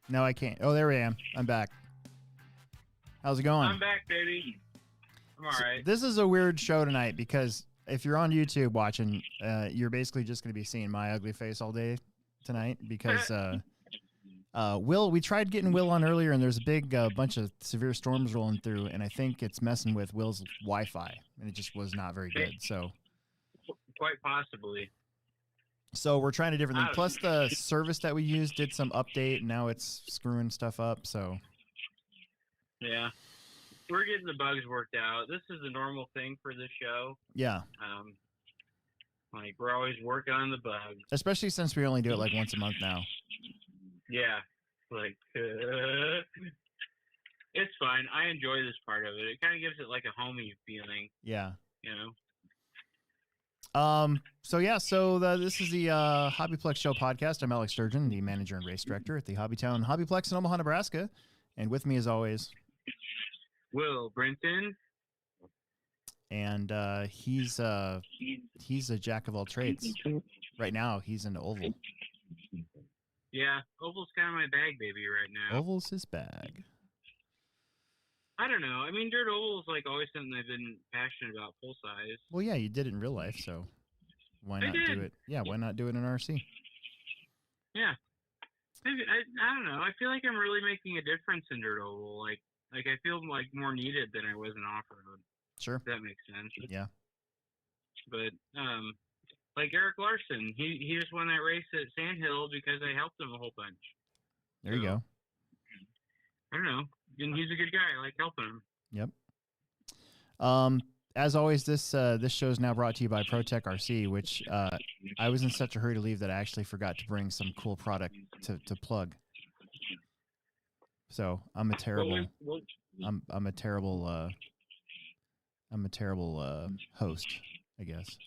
No, I can't. Oh, there I am. I'm back. How's it going? I'm back, baby. I'm all right. This is a weird show tonight because if you're on YouTube watching, you're basically just going to be seeing my ugly face all day tonight because Will, we tried getting Will on earlier and there's a big bunch of severe storms rolling through and I think it's messing with Will's Wi-Fi and it just was not very good. So quite possibly. So we're trying a different thing. Plus the service that we used did some update and now it's screwing stuff up. So yeah. We're getting the bugs worked out. This is a normal thing for this show. Yeah. Like we're always working on the bugs. Especially since we only do it like once a month now. Yeah. Like it's fine. I enjoy this part of it. It kind of gives it like a homey feeling. Yeah. You know. So this is the Hobbyplex Show podcast. I'm Alex Sturgeon, the manager and race director at the Hobbytown Hobbyplex in Omaha, Nebraska. And with me as always, Will Brenton. And he's a jack of all trades. Right now, he's into oval. Yeah, oval's kind of my bag, baby, right now. Oval's his bag. I don't know. I mean, dirt oval is like always something I've been passionate about full size. Well, yeah, you did it in real life, so why not do it? Yeah, why not do it in RC? Yeah. I don't know. I feel like I'm really making a difference in dirt oval. Like I feel like more needed than I was in off-road. Sure. If that makes sense. Yeah. But like Eric Larson, he just won that race at Sandhill because I helped him a whole bunch. There you go. I don't know. And he's a good guy. I like helping him. Yep. As always, this show is now brought to you by ProTech RC, which I was in such a hurry to leave that I actually forgot to bring some cool product to plug. So I'm a terrible host, I guess.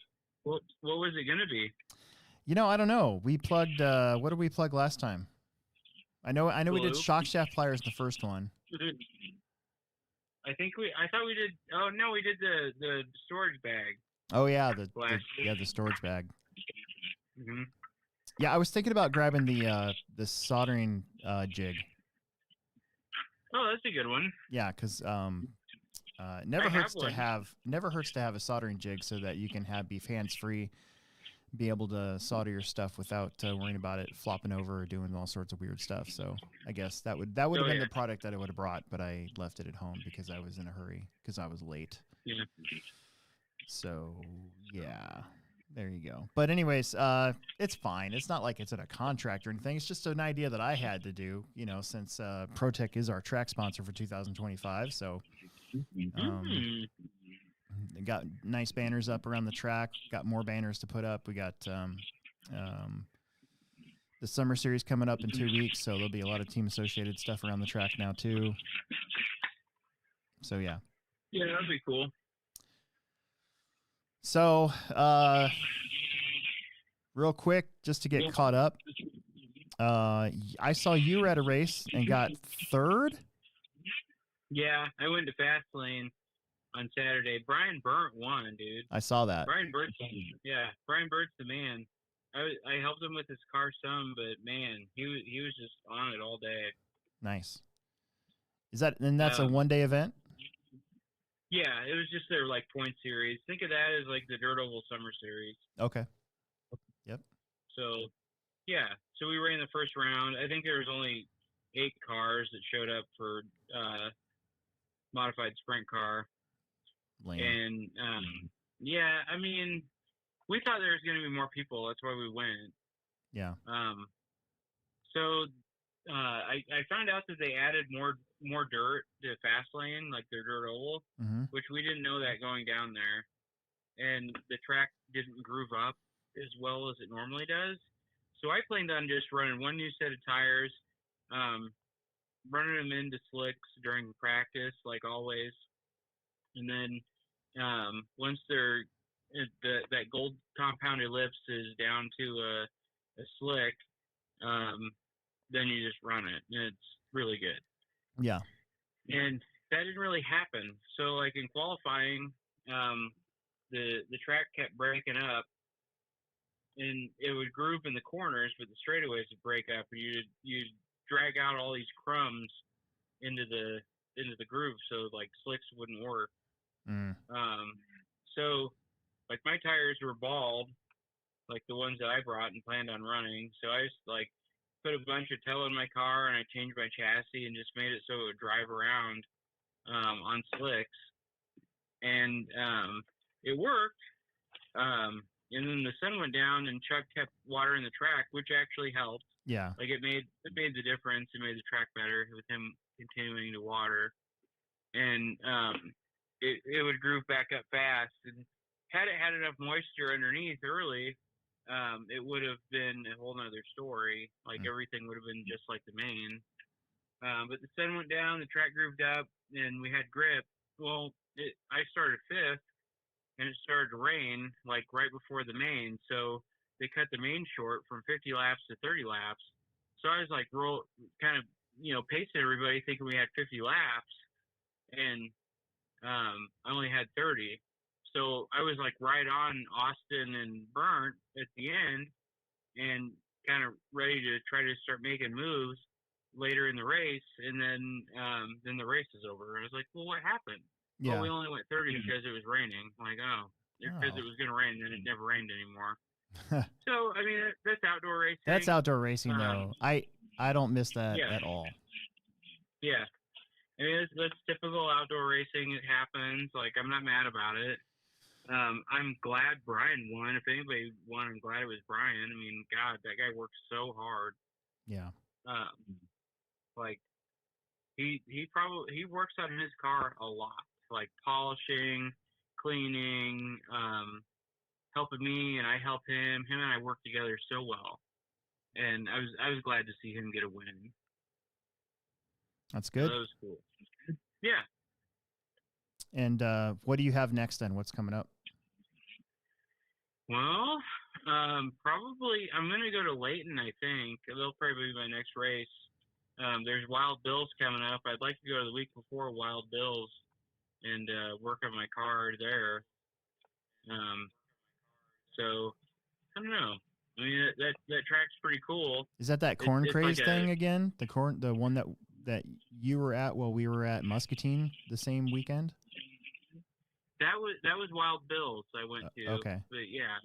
What was it gonna be? I don't know. We plugged. What did we plug last time? I know we did shock shaft pliers the first one. I thought we did. Oh no, we did the storage bag. Oh yeah, the storage bag. Mm-hmm. Yeah, I was thinking about grabbing the soldering jig. Oh, that's a good one. Yeah, because never hurts to have a soldering jig so that you can be hands free, be able to solder your stuff without worrying about it flopping over or doing all sorts of weird stuff. So I guess that would have been the product that I would have brought, but I left it at home because I was in a hurry because I was late. Yeah. So yeah, there you go. But anyways, it's fine. It's not like it's in a contract or anything. It's just an idea that I had to do, since ProTech is our track sponsor for 2025. So they got nice banners up around the track. Got more banners to put up. We got the summer series coming up in 2 weeks, so there'll be a lot of team associated stuff around the track now too. So yeah. Yeah, that'd be cool. So real quick, just to get caught up, I saw you were at a race and got third. Yeah, I went to Fast Lane on Saturday. Brian Burnt won, dude. I saw that. Brian Burnt's the man. I helped him with his car some, but man, he was just on it all day. Nice. That's a 1 day event? Yeah, it was just their like point series. Think of that as like the Dirt Oval Summer Series. Okay. Yep. So, yeah. So we ran the first round. I think there was only 8 cars that showed up for modified sprint car. Lame. And yeah, I mean, we thought there was going to be more people. That's why we went. Yeah. So I found out that they added more dirt to Fast Lane, like their dirt oval, which we didn't know that going down there. And the track didn't groove up as well as it normally does. So I planned on just running one new set of tires, running them into slicks during practice, like always. And then once that gold compound ellipse is down to a slick, then you just run it. And it's really good. Yeah. And that didn't really happen. So like in qualifying, the track kept breaking up, and it would groove in the corners, but the straightaways would break up, and you'd drag out all these crumbs into the groove, so like slicks wouldn't work. So like my tires were bald, like the ones that I brought and planned on running. So I just like put a bunch of Talon in my car, and I changed my chassis and just made it so it would drive around on slicks, and it worked. And then the sun went down, and Chuck kept watering the track, which actually helped. Yeah. Like it made the difference. It made the track better with him continuing to water, and it would groove back up fast. And had it had enough moisture underneath early, it would have been a whole nother story. Like everything would have been just like the main. But the sun went down, the track grooved up, and we had grip. Well, I started fifth, and it started to rain like right before the main. So they cut the main short from 50 laps to 30 laps. So I was like pacing everybody, thinking we had 50 laps, and I only had 30. So I was like right on Austin and Burnt at the end, and kind of ready to try to start making moves later in the race. And then the race is over. I was like, well, what happened? Yeah. Oh, we only went 30 because it was raining. I'm like, because it was going to rain, then it never rained anymore. So, I mean, that's outdoor racing. That's outdoor racing, though. I don't miss that at all. Yeah. I mean, that's typical outdoor racing. It happens. Like, I'm not mad about it. I'm glad Brian won. If anybody won, I'm glad it was Brian. I mean, God, that guy works so hard. Yeah. Like, he works on his car a lot. Like polishing, cleaning, helping me, and I help him. Him and I work together so well, and I was glad to see him get a win. That's good. So that was cool. Yeah. And what do you have next then? What's coming up? Well, probably I'm gonna go to Layton. I think they'll probably be my next race. There's Wild Bills coming up. I'd like to go to the week before Wild Bills and work on my car there. So I don't know. I mean, that track's pretty cool. Is that corn craze like thing again? The one that you were at while we were at Muscatine the same weekend? That was Wild Bills I went to. Okay. But yeah,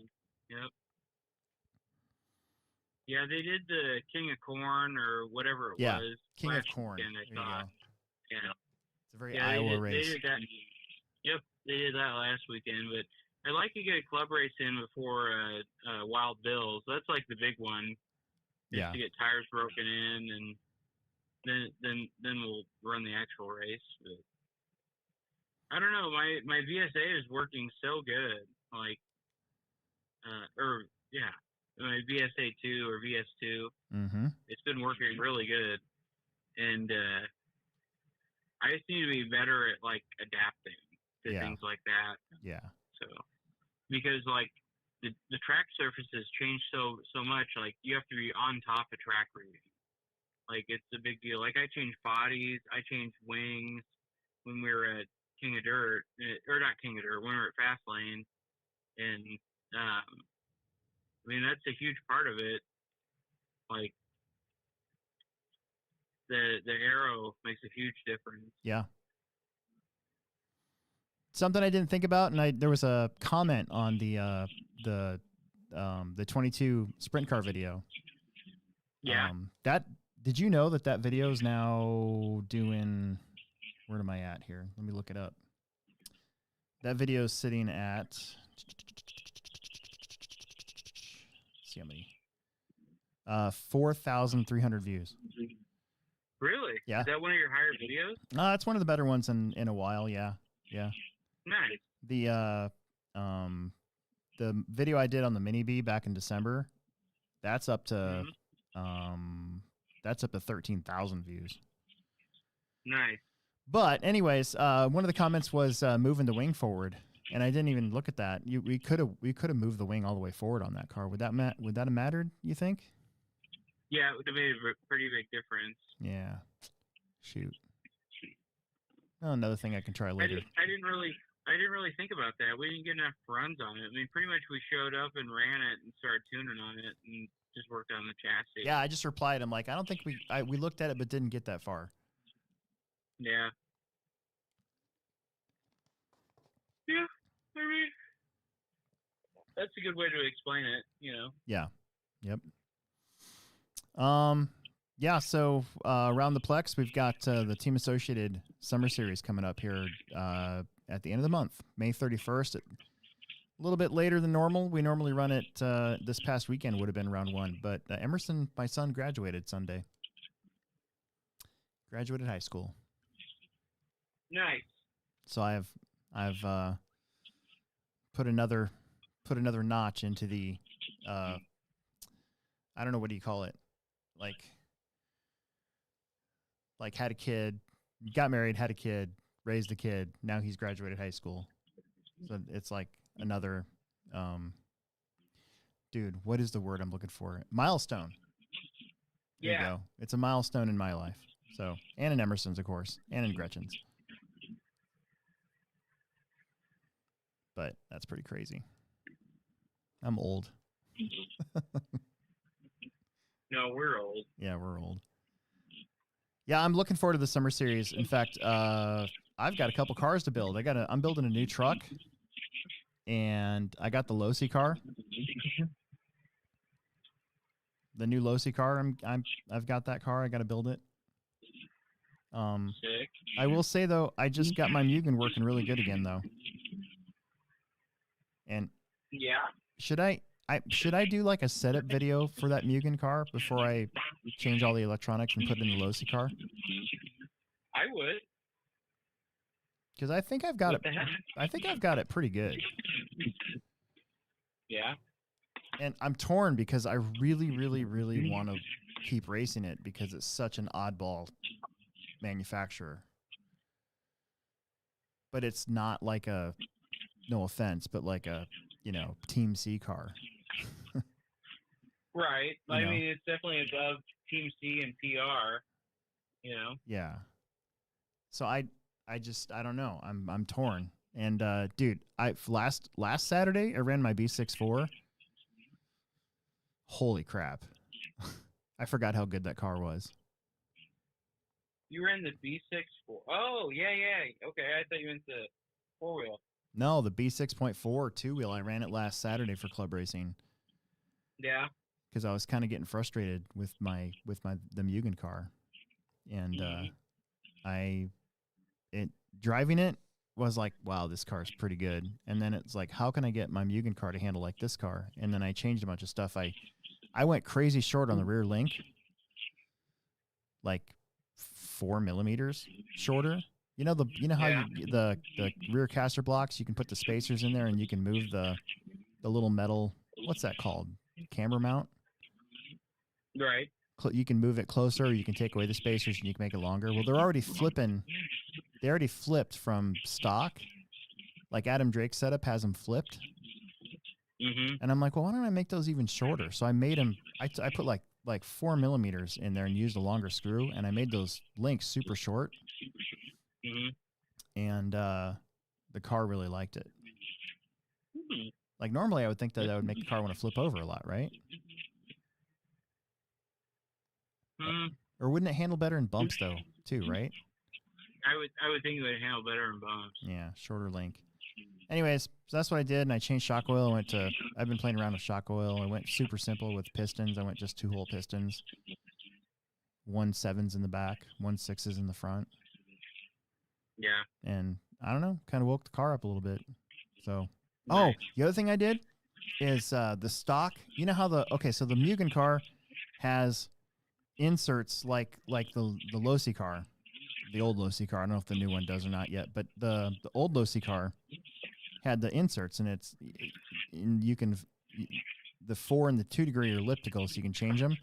yep. Yeah, they did the King of Corn or whatever it was. King of Corn. Weekend, I thought. Yeah. It's a very Iowa race. They did that. Yep, they did that last weekend. But I'd like to get a club race in before Wild Bills. That's like the big one. Yeah. To get tires broken in, and then we'll run the actual race. But I don't know. My VSA is working so good. Like, my VSA 2 or VS2. Mm-hmm. It's been working really good, and I just need to be better at like adapting to things like that. Yeah. So, because like the track surfaces change so much, like you have to be on top of track reading. Like it's a big deal. Like I changed bodies, I changed wings when we were at King of Dirt, or not King of Dirt, when we were at Fastlane, and I mean that's a huge part of it. Like the aero makes a huge difference. Yeah. Something I didn't think about, and there was a comment on the 22 sprint car video. Yeah. Did you know that video is now doing? Where am I at here? Let me look it up. That video is sitting at. Let's see how many. 4,300 views. Really? Yeah. Is that one of your higher videos? It's one of the better ones in a while. Yeah. Yeah. Nice. The video I did on the Mini B back in December, that's up to 13,000 views. Nice. But anyways, one of the comments was moving the wing forward, and I didn't even look at that. We could have moved the wing all the way forward on that car. Would that have mattered? You think? Yeah, it would have made a pretty big difference. Yeah. Shoot. Oh, another thing I can try later. I didn't really think about that. We didn't get enough runs on it. I mean, pretty much we showed up and ran it and started tuning on it and just worked on the chassis. Yeah, I just replied. I'm like, I don't think we looked at it, but didn't get that far. Yeah. Yeah, I mean, that's a good way to explain it, you know. Yeah. Yep. Yeah, so around the Plex, we've got the Team Associated Summer Series coming up here at the end of the month, May 31st. A little bit later than normal. We normally run it this past weekend would have been round 1, but Emerson, my son, graduated Sunday. Graduated high school. Nice. So I've put another notch into the I don't know, what do you call it? Like had a kid, got married, had a kid, raised a kid. Now he's graduated high school. So it's like another, dude, what is the word I'm looking for? Milestone. There you go. It's a milestone in my life. So, and in Emerson's, of course, and in Gretchen's. But that's pretty crazy. I'm old. No, we're old. Yeah, we're old. Yeah, I'm looking forward to the summer series. In fact, I've got a couple cars to build. I'm building a new truck, and I got the Losi car. The new Losi car. I've got that car. I got to build it. Sick. I will say though, I just got my Mugen working really good again though. And yeah, should I do like a setup video for that Mugen car before I change all the electronics and put it in the Losi car? I would. Because I think I've got it. I think I've got it pretty good. Yeah. And I'm torn because I really, really, really want to keep racing it because it's such an oddball manufacturer. But it's not like a, no offense, but like a, Team C car. Right. I mean, it's definitely above Team C and PR, Yeah. So I don't know. I'm torn. And dude, last Saturday I ran my B64. Holy crap. I forgot how good that car was. You ran the B64. Oh, yeah. Okay, I thought you went the 4-wheel. No, the B6.4 2-wheel. I ran it last Saturday for club racing. Yeah. Because I was kind of getting frustrated with the Mugen car. And driving it was like, wow, this car is pretty good. And then it's like, how can I get my Mugen car to handle like this car? And then I changed a bunch of stuff. I went crazy short on the rear link, like 4 millimeters shorter. You know how the rear caster blocks, you can put the spacers in there and you can move the little metal, what's that called? Camber mount? Right. You can move it closer, or you can take away the spacers and you can make it longer. Well, they're already flipping. They already flipped from stock. Like Adam Drake's setup has them flipped. Mm-hmm. And I'm like, well, why don't I make those even shorter? So I made them, I put like 4 millimeters in there and used a longer screw, and I made those links super short. Mm-hmm. And the car really liked it. Mm-hmm. Like normally I would think that would make the car want to flip over a lot, right? Mm. Or wouldn't it handle better in bumps though, too, right? I would think it would handle better in bumps. Yeah, shorter link. Anyways, so that's what I did, and I changed shock oil. I've been playing around with shock oil. I went super simple with pistons. I went just 2-hole pistons. 1 7s in the back, 1 6s in the front. Yeah. And I don't know, kind of woke the car up a little bit. So, nice. The other thing I did is the stock. You know how the Mugen car has inserts like the Losi car, the old Losi car. I don't know if the new one does or not yet, but the old Losi car had the inserts, and you can the 4 and the 2 degree are elliptical, so you can change them.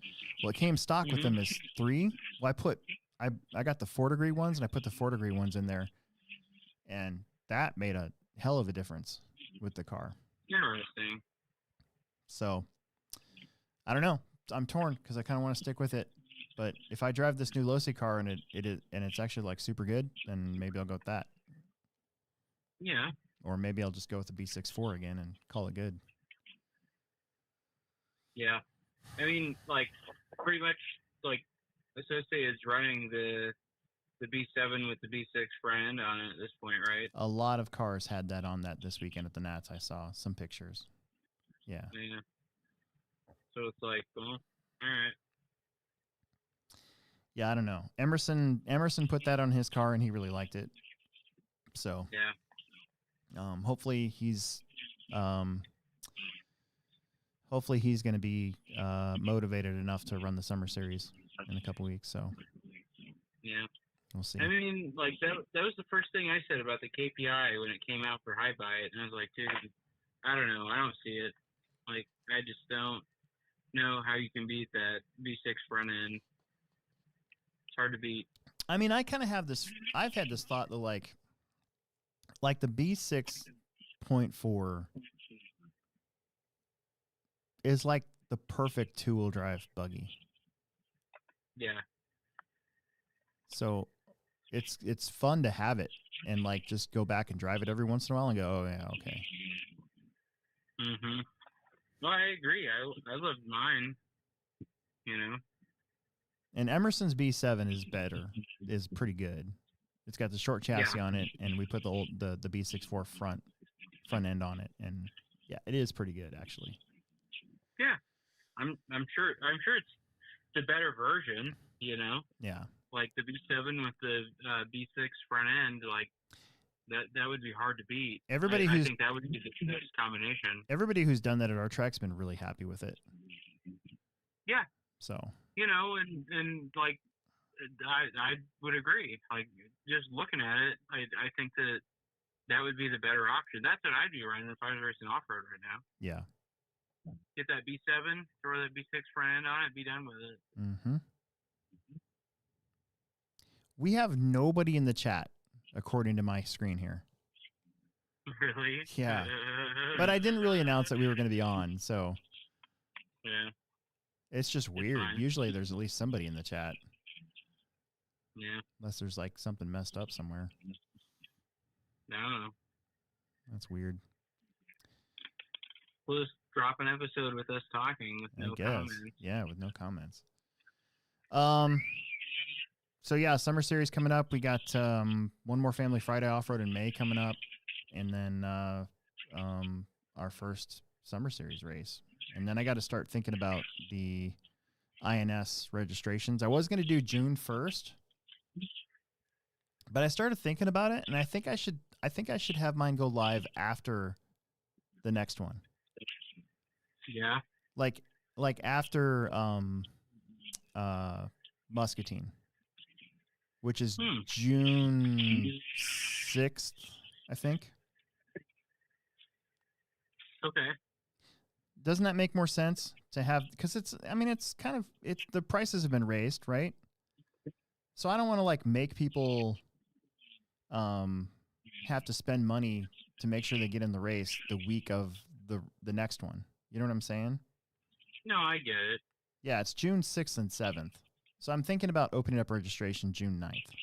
Well, it came stock with them as 3. Well, I got the 4 degree ones, and I put the 4 degree ones in there, and that made a hell of a difference with the car. Interesting. So I don't know. I'm torn because I kind of want to stick with it. But if I drive this new Losi car and it's actually like super good, then maybe I'll go with that. Yeah. Or maybe I'll just go with the B64 again and call it good. Yeah. I mean, like, pretty much, like, Associate is running the B7 with the B6 front end on it at this point, right? A lot of cars had that on that this weekend at the Nats. I saw some pictures. Yeah. Yeah. So it's like, well, all right. Yeah, I don't know. Emerson put that on his car and he really liked it. So yeah. Hopefully he's going to be motivated enough to run the summer series in a couple weeks. So yeah, we'll see. I mean, like that was the first thing I said about the KPI when it came out for High Buy It, and I was like, dude, I don't know, I don't see it. Like, I just don't know how you can beat that V6 front end. It's hard to beat. I mean, I kind of have this. I've had this thought that like the B6.4 is like the perfect two-wheel drive buggy. Yeah. So it's fun to have it and like just go back and drive it every once in a while and go, oh yeah, okay. Mhm. Well, I agree. I love mine. You know. And Emerson's B7 is better. Is pretty good. It's got the short chassis on it, and we put the B64 front end on it, and yeah, it is pretty good actually. Yeah, I'm sure it's the better version. You know. Yeah. Like the B7 with the B6 front end, like that would be hard to beat. I think that would be the best combination. Everybody who's done that at our track's been really happy with it. Yeah. So. You know, and like I would agree. Like, just looking at it, I think that would be the better option. That's what I'd be running if I was racing off road right now. Yeah. Get that B7, throw that B6 front end on it, be done with it. Mm-hmm. We have nobody in the chat, according to my screen here. Really? Yeah. But I didn't really announce that we were going to be on, so. Yeah. It's just weird. Usually there's at least somebody in the chat. Yeah. Unless there's like something messed up somewhere. No. That's weird. We'll just drop an episode with us talking with no comments. Yeah, with no comments. So yeah, summer series coming up. We got one more Family Friday off-road in May coming up, and then our first summer series race. And then I got to start thinking about the INS registrations. I was going to do June 1st, but I started thinking about it, and I think I should have mine go live after the next one. Yeah. Like after Muscatine, which is June 6th, I think. Okay. Doesn't that make more sense to have? Because the prices have been raised, right? So I don't want to like make people have to spend money to make sure they get in the race the week of the next one. You know what I'm saying? No, I get it. Yeah, it's June 6th and 7th. So I'm thinking about opening up registration June 9th.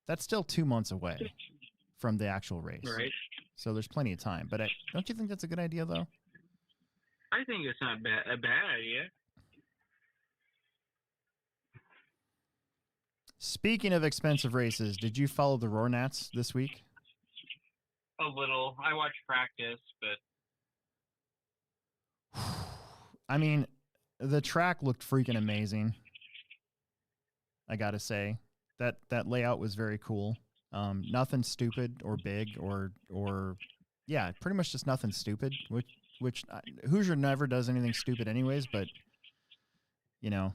That's still 2 months away from the actual race. Right. So there's plenty of time. But don't you think that's a good idea, though? I think it's not a bad idea. Speaking of expensive races, did you follow the Roar Nats this week? A little. I watched practice, but... I mean, the track looked freaking amazing. I got to say. That layout was very cool. Nothing stupid or big or yeah, pretty much just nothing stupid, which Hoosier never does anything stupid anyways, but you know,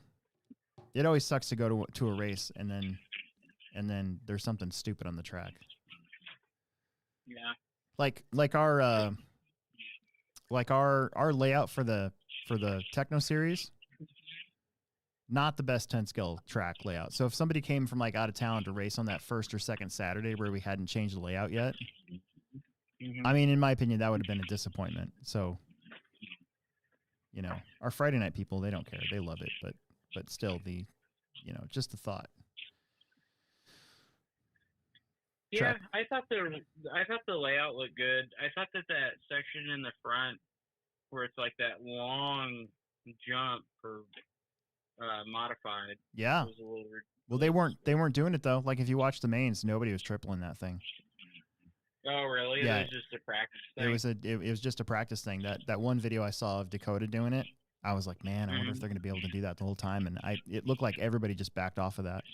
it always sucks to go to a race and then there's something stupid on the track. Yeah. Like our layout for the Techno series, not the best 10 skill track layout. So if somebody came from like out of town to race on that first or second Saturday where we hadn't changed the layout yet, I mean, in my opinion, that would have been a disappointment. So, you know, our Friday night people, they don't care. They love it, but still just the thought. Yeah, I thought the layout looked good. I thought that section in the front where it's like that long jump for modified. Yeah. Well, they weren't doing it though. Like if you watch the mains, nobody was tripling that thing. Oh really? Yeah. It was just a practice thing. It was just a practice thing. That one video I saw of Dakota doing it, I was like, man, I wonder if they're going to be able to do that the whole time. And it looked like everybody just backed off of that.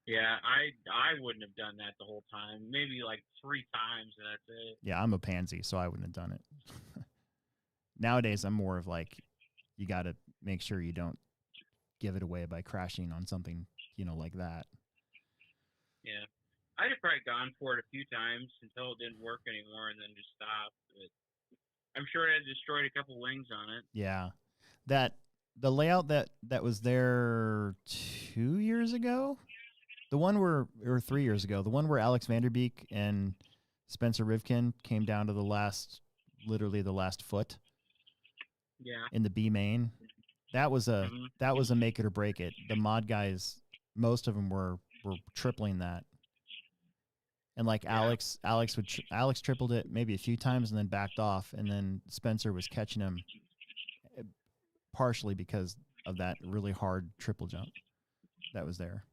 Yeah, I wouldn't have done that the whole time. Maybe like 3 times, and that's it. Yeah, I'm a pansy, so I wouldn't have done it. Nowadays, I'm more of like, you got to make sure you don't give it away by crashing on something, like that. Yeah. I'd have probably gone for it a few times until it didn't work anymore and then just stopped. But I'm sure I destroyed a couple wings on it. Yeah. The layout that was there 2 years ago, the one or 3 years ago, the one where Alex Vanderbeek and Spencer Rivkin came down to literally the last foot. Yeah. In the B main. That was a make it or break it. The mod guys, most of them were tripling that. And like Alex tripled it maybe a few times and then backed off, and then Spencer was catching him partially because of that really hard triple jump that was there.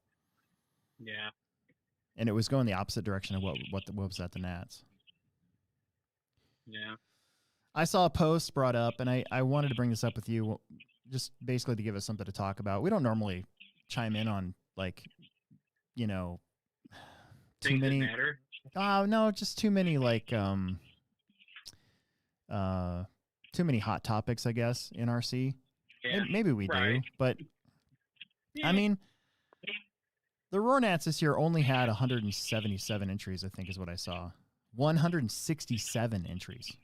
Yeah. And it was going the opposite direction of what was at the Nats. Yeah. I saw a post brought up, and I wanted to bring this up with you, just basically to give us something to talk about. We don't normally chime in on too many. Matter? No, just too many too many hot topics, I guess, in RC. Yeah, maybe we do, but I mean, the Roarnats this year only had 177 entries, I think is what I saw. 167 entries.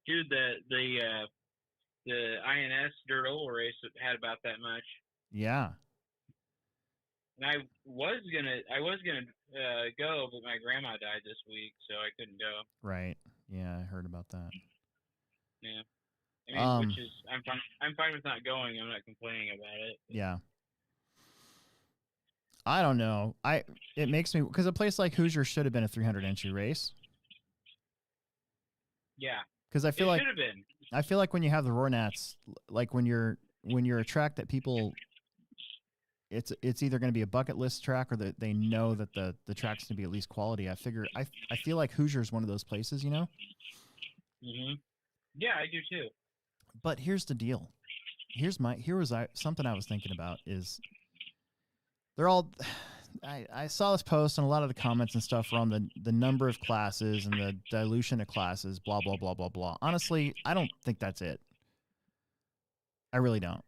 Dude, the INS dirt oval race had about that much. Yeah. And I was gonna go, but my grandma died this week, so I couldn't go. Right. Yeah, I heard about that. Yeah. I mean, which is I'm fine with not going. I'm not complaining about it. Yeah. I don't know. It makes me, because a place like Hoosier should have been a 300 entry race. Yeah. Because I feel like when you have the Roarnats, like when you're a track that people, it's either going to be a bucket list track or that they know that the track's going to be at least quality. I feel like Hoosier's one of those places, Mhm. Yeah, I do too. But here's the deal. Something I was thinking about is they're all. I saw this post and a lot of the comments and stuff were on the number of classes and the dilution of classes, blah, blah, blah, blah, blah. Honestly, I don't think that's it. I really don't.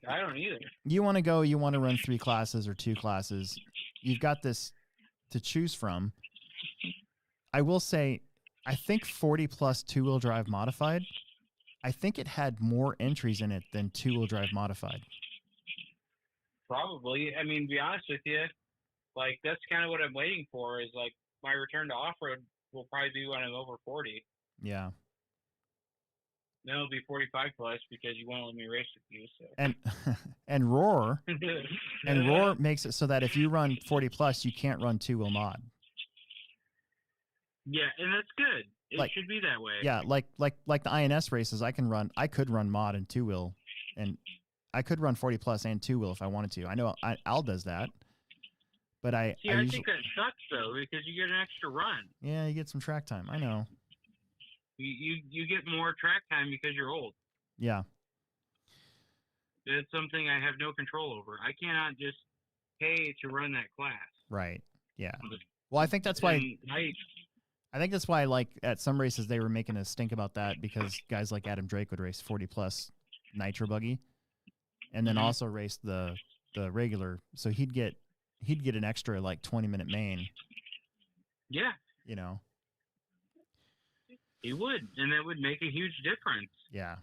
I don't either. You want to run 3 classes or 2 classes, you've got this to choose from. I will say, I think 40 plus 2-wheel drive modified, I think it had more entries in it than 2-wheel drive modified. Probably. I mean, to be honest with you, like that's kind of what I'm waiting for. Is like my return to Offroad will probably be when I'm over 40. Yeah. Then it'll be 45 plus because you won't let me race with you. So. And Roar Roar makes it so that if you run 40 plus, you can't run 2-wheel mod. Yeah, and that's good. It should be that way. Yeah, like the INS races, I could run mod and 2-wheel, and I could run 40 plus and 2-wheel if I wanted to. I know Al does that, but I think that sucks though because you get an extra run. Yeah, you get some track time. I know. You get more track time because you're old. Yeah. It's something I have no control over. I cannot just pay to run that class. Right. Yeah. Well, I think that's why. I think that's why, like at some races, they were making a stink about that because guys like Adam Drake would race 40 plus nitro buggy, and then also race the regular. So he'd get an extra like 20-minute main. Yeah. You know. He would, and that would make a huge difference. Yeah.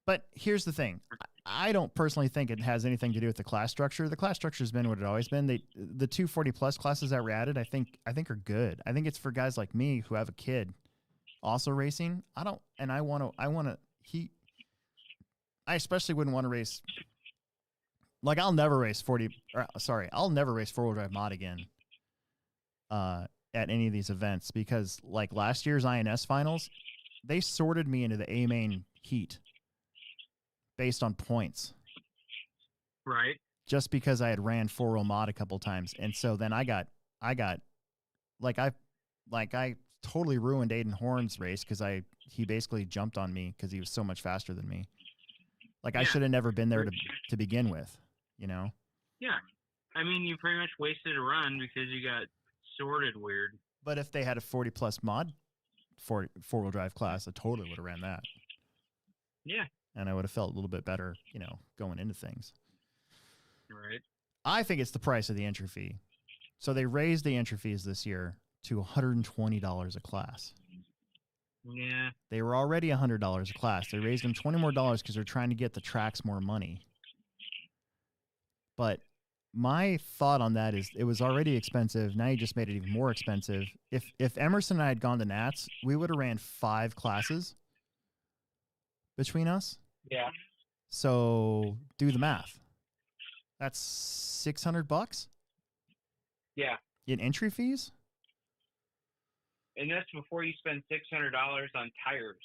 But here's the thing. I don't personally think it has anything to do with the class structure. The class structure has been what it always been. The 240 plus classes that were added, I think are good. I think it's for guys like me who have a kid also racing. I especially wouldn't want to race. Like I'll never race 4-wheel drive mod again. At any of these events because like last year's INS finals, they sorted me into the A main heat based on points. Right. Just because I had ran 4-wheel mod a couple times. And so then I got like I totally ruined Aiden Horn's race because he basically jumped on me because he was so much faster than me. Like I should have never been there to begin with, you know? Yeah. I mean, you pretty much wasted a run because you got sorted weird. But if they had a 40 plus mod four-wheel drive class, I totally would have ran that. Yeah. And I would have felt a little bit better, you know, going into things. Right. I think it's the price of the entry fee. So they raised the entry fees this year to $120 a class. Yeah. They were already $100 a class. They raised them $20 more because they're trying to get the tracks more money. But my thought on that is it was already expensive. Now you just made it even more expensive. If Emerson and I had gone to Nats, we would have ran 5 classes between us. Yeah. So do the math. That's $600. Yeah. In entry fees. And that's before you spend $600 on tires.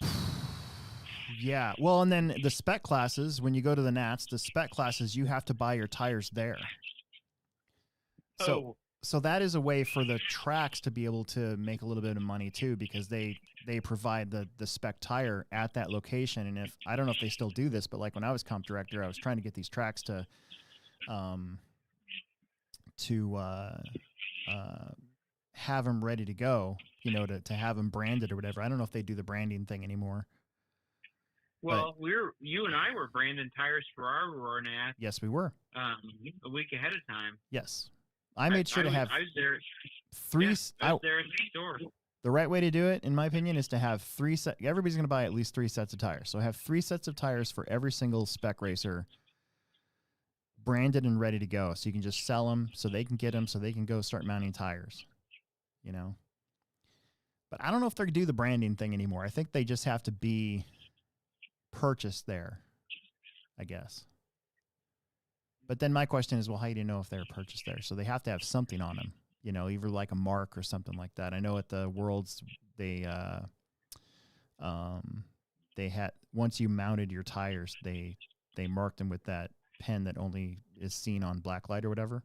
Yeah. Well, and then the spec classes, when you go to the Nats, the spec classes, you have to buy your tires there. So that is a way for the tracks to be able to make a little bit of money too, because they provide the spec tire at that location. And if I don't know if they still do this, but like when I was comp director, I was trying to get these tracks to have them ready to go, you know, to have them branded or whatever. I don't know if they do the branding thing anymore. Well, you and I were branding tires for our Roar Nat. Yes, we were. A week ahead of time. Yes. I made sure to have I was there. I was there at the store. The right way to do it, in my opinion, is to have 3 sets. Everybody's going to buy at least 3 sets of tires. So have 3 sets of tires for every single spec racer, branded and ready to go. So you can just sell them, so they can get them, so they can go start mounting tires. You know. But I don't know if they're going to do the branding thing anymore. I think they just have to be purchased there, I guess. But then my question is, well, how do you know if they're purchased there? So they have to have something on them, you know, either like a mark or something like that. I know at the Worlds, they had, once you mounted your tires, they marked them with that pen that only is seen on blacklight or whatever.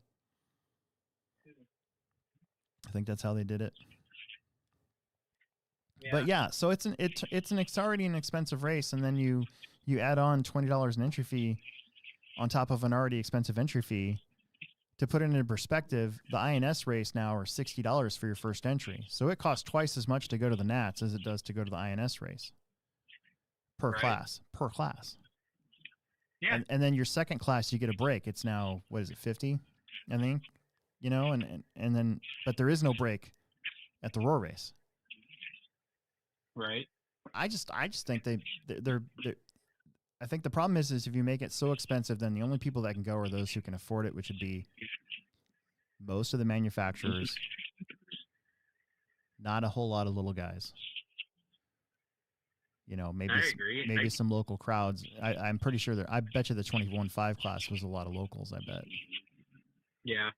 I think that's how they did it. Yeah. But yeah, so it's already an expensive race, and then you add on $20 in entry fee on top of an already expensive entry fee. To put it into perspective, the INS race now are $60 for your first entry. So it costs twice as much to go to the Nats as it does to go to the INS race per class. Yeah. And then your second class, you get a break. It's now, what is it, 50, I think? You know, and then, but there is no break at the Roar race. Right. I just think they're I think the problem is if you make it so expensive, then the only people that can go are those who can afford it, which would be most of the manufacturers, not a whole lot of little guys. You know, maybe some local crowds. I'm pretty sure I bet you the 21.5 class was a lot of locals, I bet. Yeah.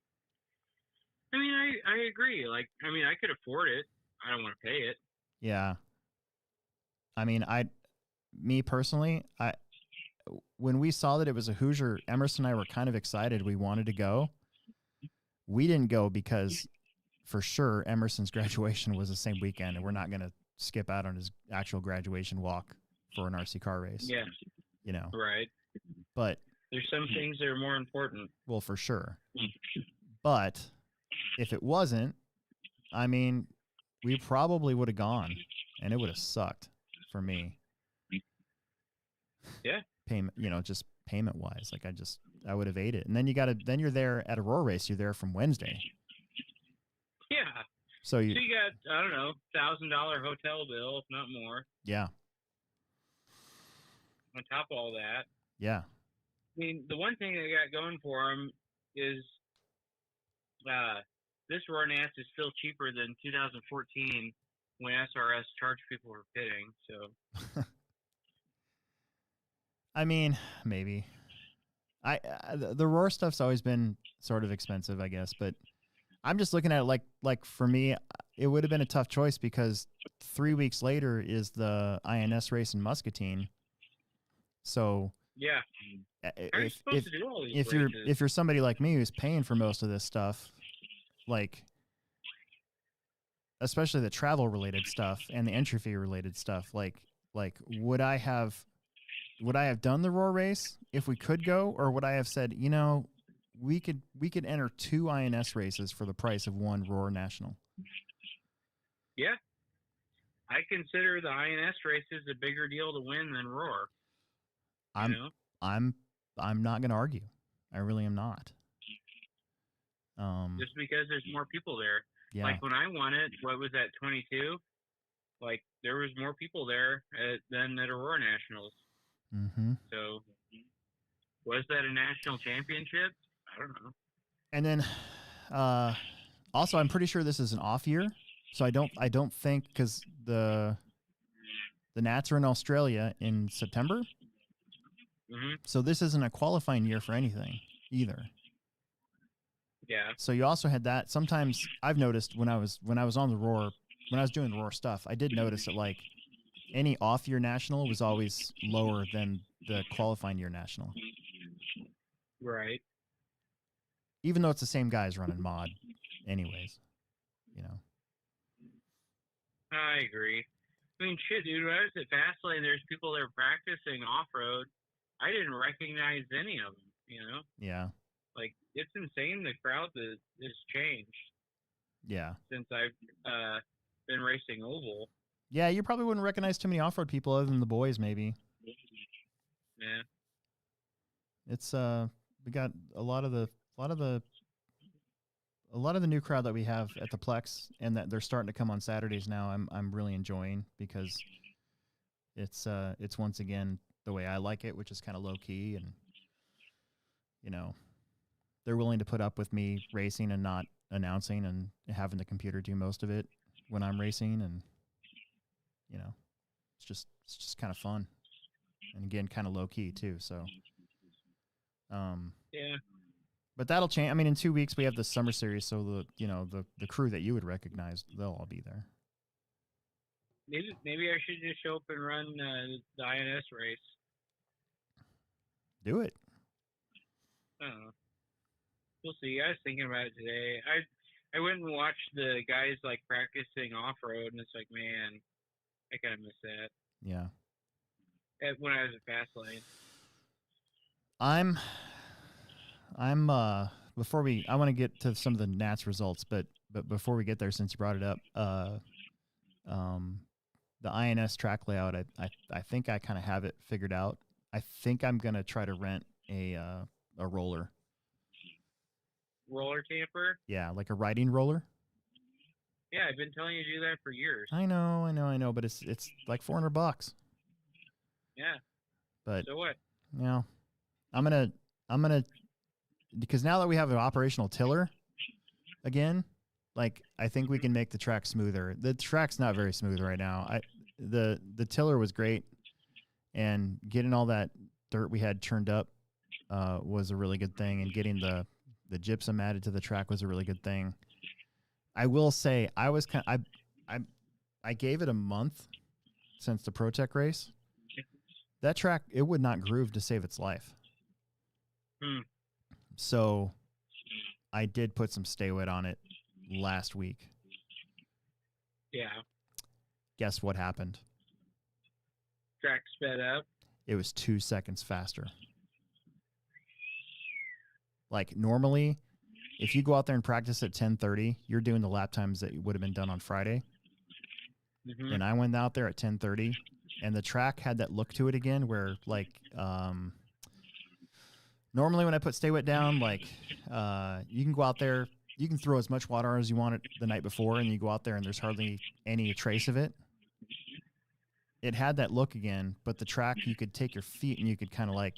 I mean, I agree. Like, I mean, I could afford it. I don't want to pay it. Yeah. I mean, me personally, when we saw that it was a Hoosier, Emerson and I were kind of excited. We wanted to go. We didn't go because for sure Emerson's graduation was the same weekend, and we're not going to skip out on his actual graduation walk for an RC car race. Yeah. You know. Right. But there's some things that are more important. Well, for sure. But if it wasn't, I mean, we probably would have gone, and it would have sucked for me. Yeah. Payment, you know, just payment wise, like I would have ate it. And then then you're there at a Roar race. You're there from Wednesday. Yeah. So you got, I don't know, $1,000 hotel bill, if not more. Yeah. On top of all that. Yeah. I mean, the one thing they got going for them is this Roar Nats is still cheaper than 2014 when SRS charged people for pitting. So. I mean, maybe. The Roar stuff's always been sort of expensive, I guess, but I'm just looking at it like for me, it would have been a tough choice because 3 weeks later is the INS race in Muscatine. So yeah, if you're somebody like me who's paying for most of this stuff, like especially the travel related stuff and the entry fee related stuff, like would I have done the Roar race if we could go, or would I have said, we could enter 2 INS races for the price of 1 Roar National? Yeah, I consider the INS races a bigger deal to win than Roar. I'm not going to argue. I really am not. Just because there's more people there. Yeah. Like when I won it, what was that, 22? Like there was more people there than at Aurora Nationals. Mm-hmm. So was that a national championship? I don't know. And then also I'm pretty sure this is an off year. So I don't think, because the Nats are in Australia in September. Mm-hmm. So this isn't a qualifying year for anything either. Yeah. So you also had that. Sometimes I've noticed when I was on the Roar, when I was doing the Roar stuff, I did notice that like any off year national was always lower than the qualifying year national. Right. Even though it's the same guys running mod anyways, I agree. I mean, shit, dude, when I was at Fastlane, there's people there practicing off-road. I didn't recognize any of them, Yeah. Like, it's insane the crowd that has changed. Yeah. Since I've been racing oval. Yeah, you probably wouldn't recognize too many off-road people other than the boys, maybe. Yeah. It's we got a lot of the new crowd that we have at the Plex, and that they're starting to come on Saturdays now. I'm really enjoying, because it's once again the way I like it, which is kind of low key, and they're willing to put up with me racing and not announcing and having the computer do most of it when I'm racing, and it's just kind of fun, and again kind of low key too. So yeah. But that'll change. I mean, in 2 weeks we have the summer series, so the crew that you would recognize, they'll all be there. Maybe I should just show up and run the INS race. Do it. I don't know. We'll see. I was thinking about it today. I went and watched the guys like practicing off road, and it's like, man, I kind of miss that. Yeah. When I was at Fastlane. I want to get to some of the Nats results, but before we get there, since you brought it up, the INS track layout, I think I kind of have it figured out. I think I'm gonna try to rent a roller. Roller camper? Yeah, like a riding roller. Yeah, I've been telling you to do that for years. I know, but it's like $400. Yeah. But so what? Yeah, I'm gonna because now that we have an operational tiller again, like I think we can make the track smoother. The track's not very smooth right now. The tiller was great, and getting all that dirt we had churned up was a really good thing, and getting the gypsum added to the track was a really good thing. I will say I gave it a month since the ProTech race. That track, it would not groove to save its life. So I did put some stay wet on it last week. Yeah. Guess what happened? Track sped up. It was 2 seconds faster. Like normally, if you go out there and practice at 10:30, you're doing the lap times that would have been done on Friday. Mm-hmm. And I went out there at 10:30, and the track had that look to it again where like normally when I put stay wet down, like you can go out there, you can throw as much water as you want it the night before, and you go out there and there's hardly any trace of it. It had that look again, but the track, you could take your feet and you could kind of like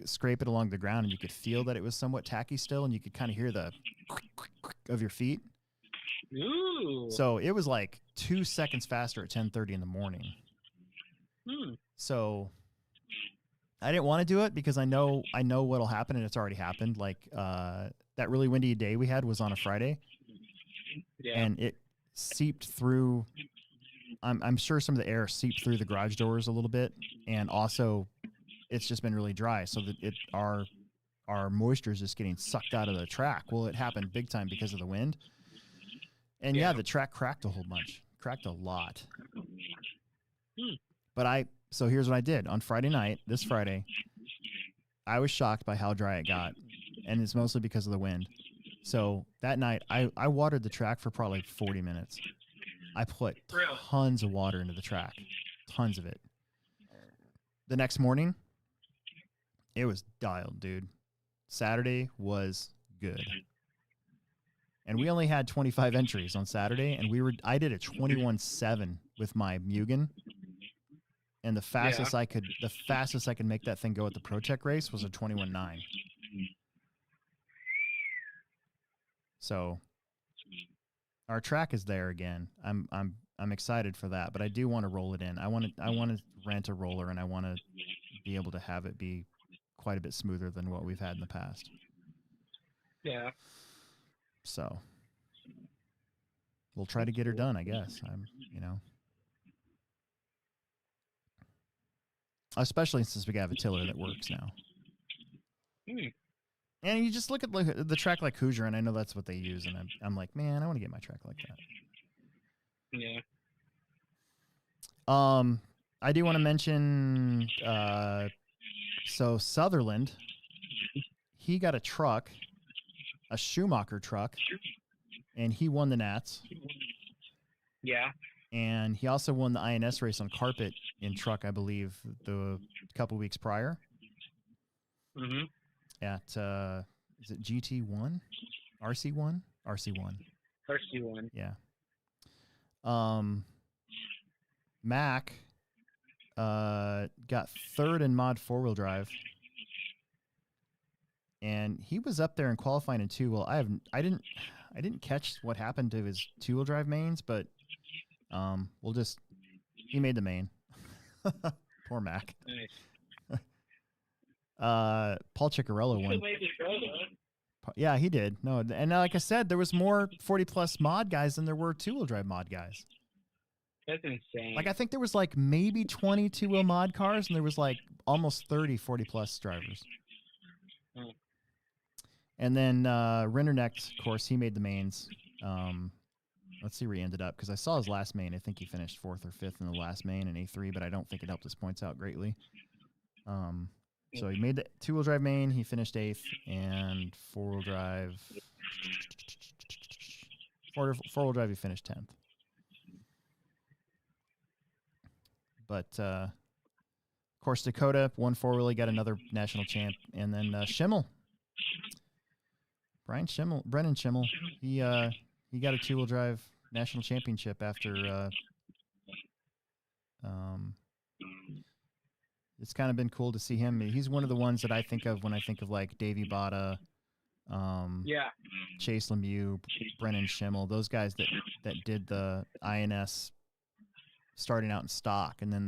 scrape it along the ground, and you could feel that it was somewhat tacky still, and you could kind of hear the of your feet. Ooh. So it was like 2 seconds faster at 10:30 in the morning. So I didn't want to do it because I know what'll happen, and it's already happened. Like that really windy day we had was on a Friday, yeah. and seeped through. I'm sure some of the air seeped through the garage doors a little bit, and also it's just been really dry, so that our moisture is just getting sucked out of the track. Well, it happened big time because of the wind, and yeah, the track cracked a whole bunch, cracked a lot. But so here's what I did on Friday night. This Friday, I was shocked by how dry it got, and it's mostly because of the wind. So that night, I watered the track for probably 40 minutes. I put tons of water into the track, tons of it. The next morning, it was dialed, dude. Saturday was good. And we only had 25 entries on Saturday, and I did a 21.7 with my Mugen. And the fastest I could make that thing go at the Pro Tech race was a 21.9. So our track is there again. I'm excited for that, but I do want to roll it in. I want to rent a roller, and I want to be able to have it be quite a bit smoother than what we've had in the past. Yeah. So we'll try to get her done, I guess. Especially since we have a tiller that works now. And you just look at the track like Hoosier, and I know that's what they use, and I'm like, man, I want to get my track like that. Yeah. I do want to mention, so Sutherland, he got a truck, a Schumacher truck, and he won the Nats. Yeah. And he also won the INS race on carpet in truck, I believe, the couple weeks prior. Mm-hmm. At, is it GT1? RC1? RC1. RC1. Yeah. Mac got third in mod 4-wheel drive, and he was up there in qualifying in 2-wheel. I didn't catch what happened to his 2-wheel drive mains, but he made the main. Poor Mac. Nice. Paul Ciccarello won. Yeah, he did. No, and like I said, there was more 40+ mod guys than there were 2-wheel drive mod guys. That's insane. Like, I think there was like maybe 20 2-wheel mod cars, and there was like almost 30 40+ drivers. Oh. And then Rindernecht, of course, he made the mains. Let's see where he ended up, because I saw his last main. I think he finished 4th or 5th in the last main in A3, but I don't think it helped his points out greatly. So he made the 2-wheel drive main. He finished 8th, and 4-wheel drive. 4-wheel drive, he finished 10th. But of course, Dakota won 4-wheel. He got another national champ, and then Schimmel, Brennan Schimmel. He got a 2-wheel drive national championship after. It's kind of been cool to see him. He's one of the ones that I think of when I think of like Davey Botta, Chase Lemieux, Brennan Schimmel, those guys that did the INS starting out in stock, and then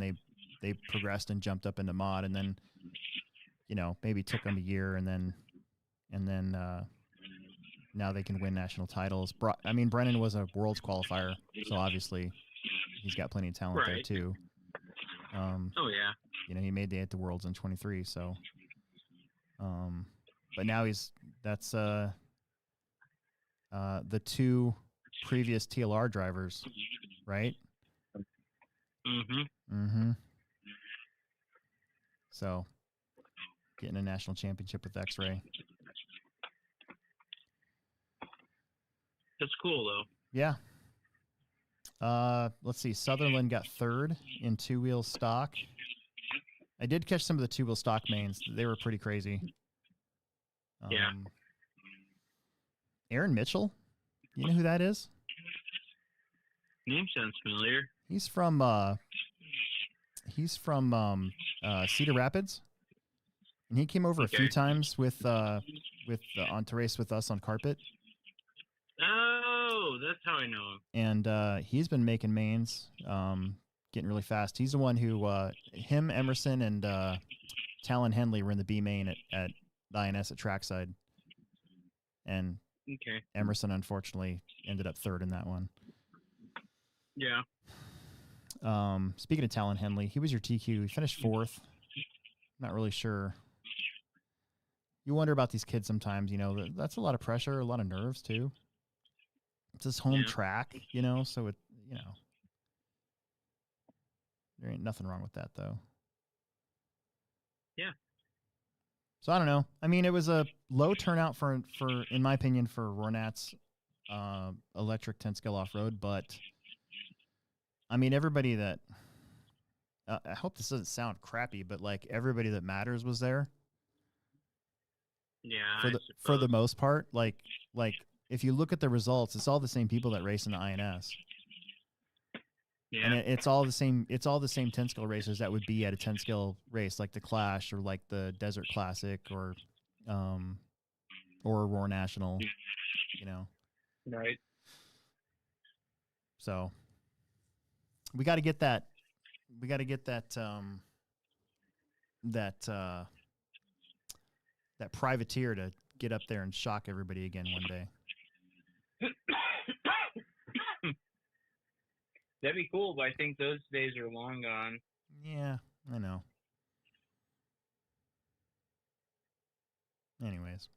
they progressed and jumped up into mod, and then maybe took them a year, and then now they can win national titles. I mean, Brennan was a world's qualifier, so obviously he's got plenty of talent there too. Oh yeah. He made the 8 Worlds in 23, so but now that's the 2 previous TLR drivers, right? Mm-hmm. So getting a national championship with X-Ray. That's cool though. Yeah. Let's see. Sutherland got 3rd in 2-wheel stock. I did catch some of the 2-wheel stock mains. They were pretty crazy. Yeah. Aaron Mitchell, you know who that is? Name sounds familiar. He's from Cedar Rapids, and he came over a few times with on to race with us on carpet. Oh, that's how I know And him. he's been making mains, getting really fast. He's the one who him, Emerson, and Talon Henley were in the B main at the INS at trackside, and Emerson unfortunately ended up 3rd in that one. Yeah. Speaking of Talon, Henley, he was your TQ. He finished 4th. Not really sure. You wonder about these kids sometimes. You know, that's a lot of pressure, a lot of nerves too. It's his home track, you know, so it, you know, there ain't nothing wrong with that though. Yeah. So I don't know. I mean, it was a low turnout for in my opinion, for Rornat's electric 10 scale off road, but I mean, everybody that I hope this doesn't sound crappy, but like everybody that matters was there. Yeah. For the most part, like if you look at the results, it's all the same people that race in the INS. Yeah. And it's all the same. It's all the same 10 scale racers that would be at a 10 scale race, like the Clash or like the Desert Classic or Roar National, you know. Right. So we got to get that. We got to get that. That privateer to get up there and shock everybody again one day. That'd be cool, but I think those days are long gone. Yeah, I know. Anyways.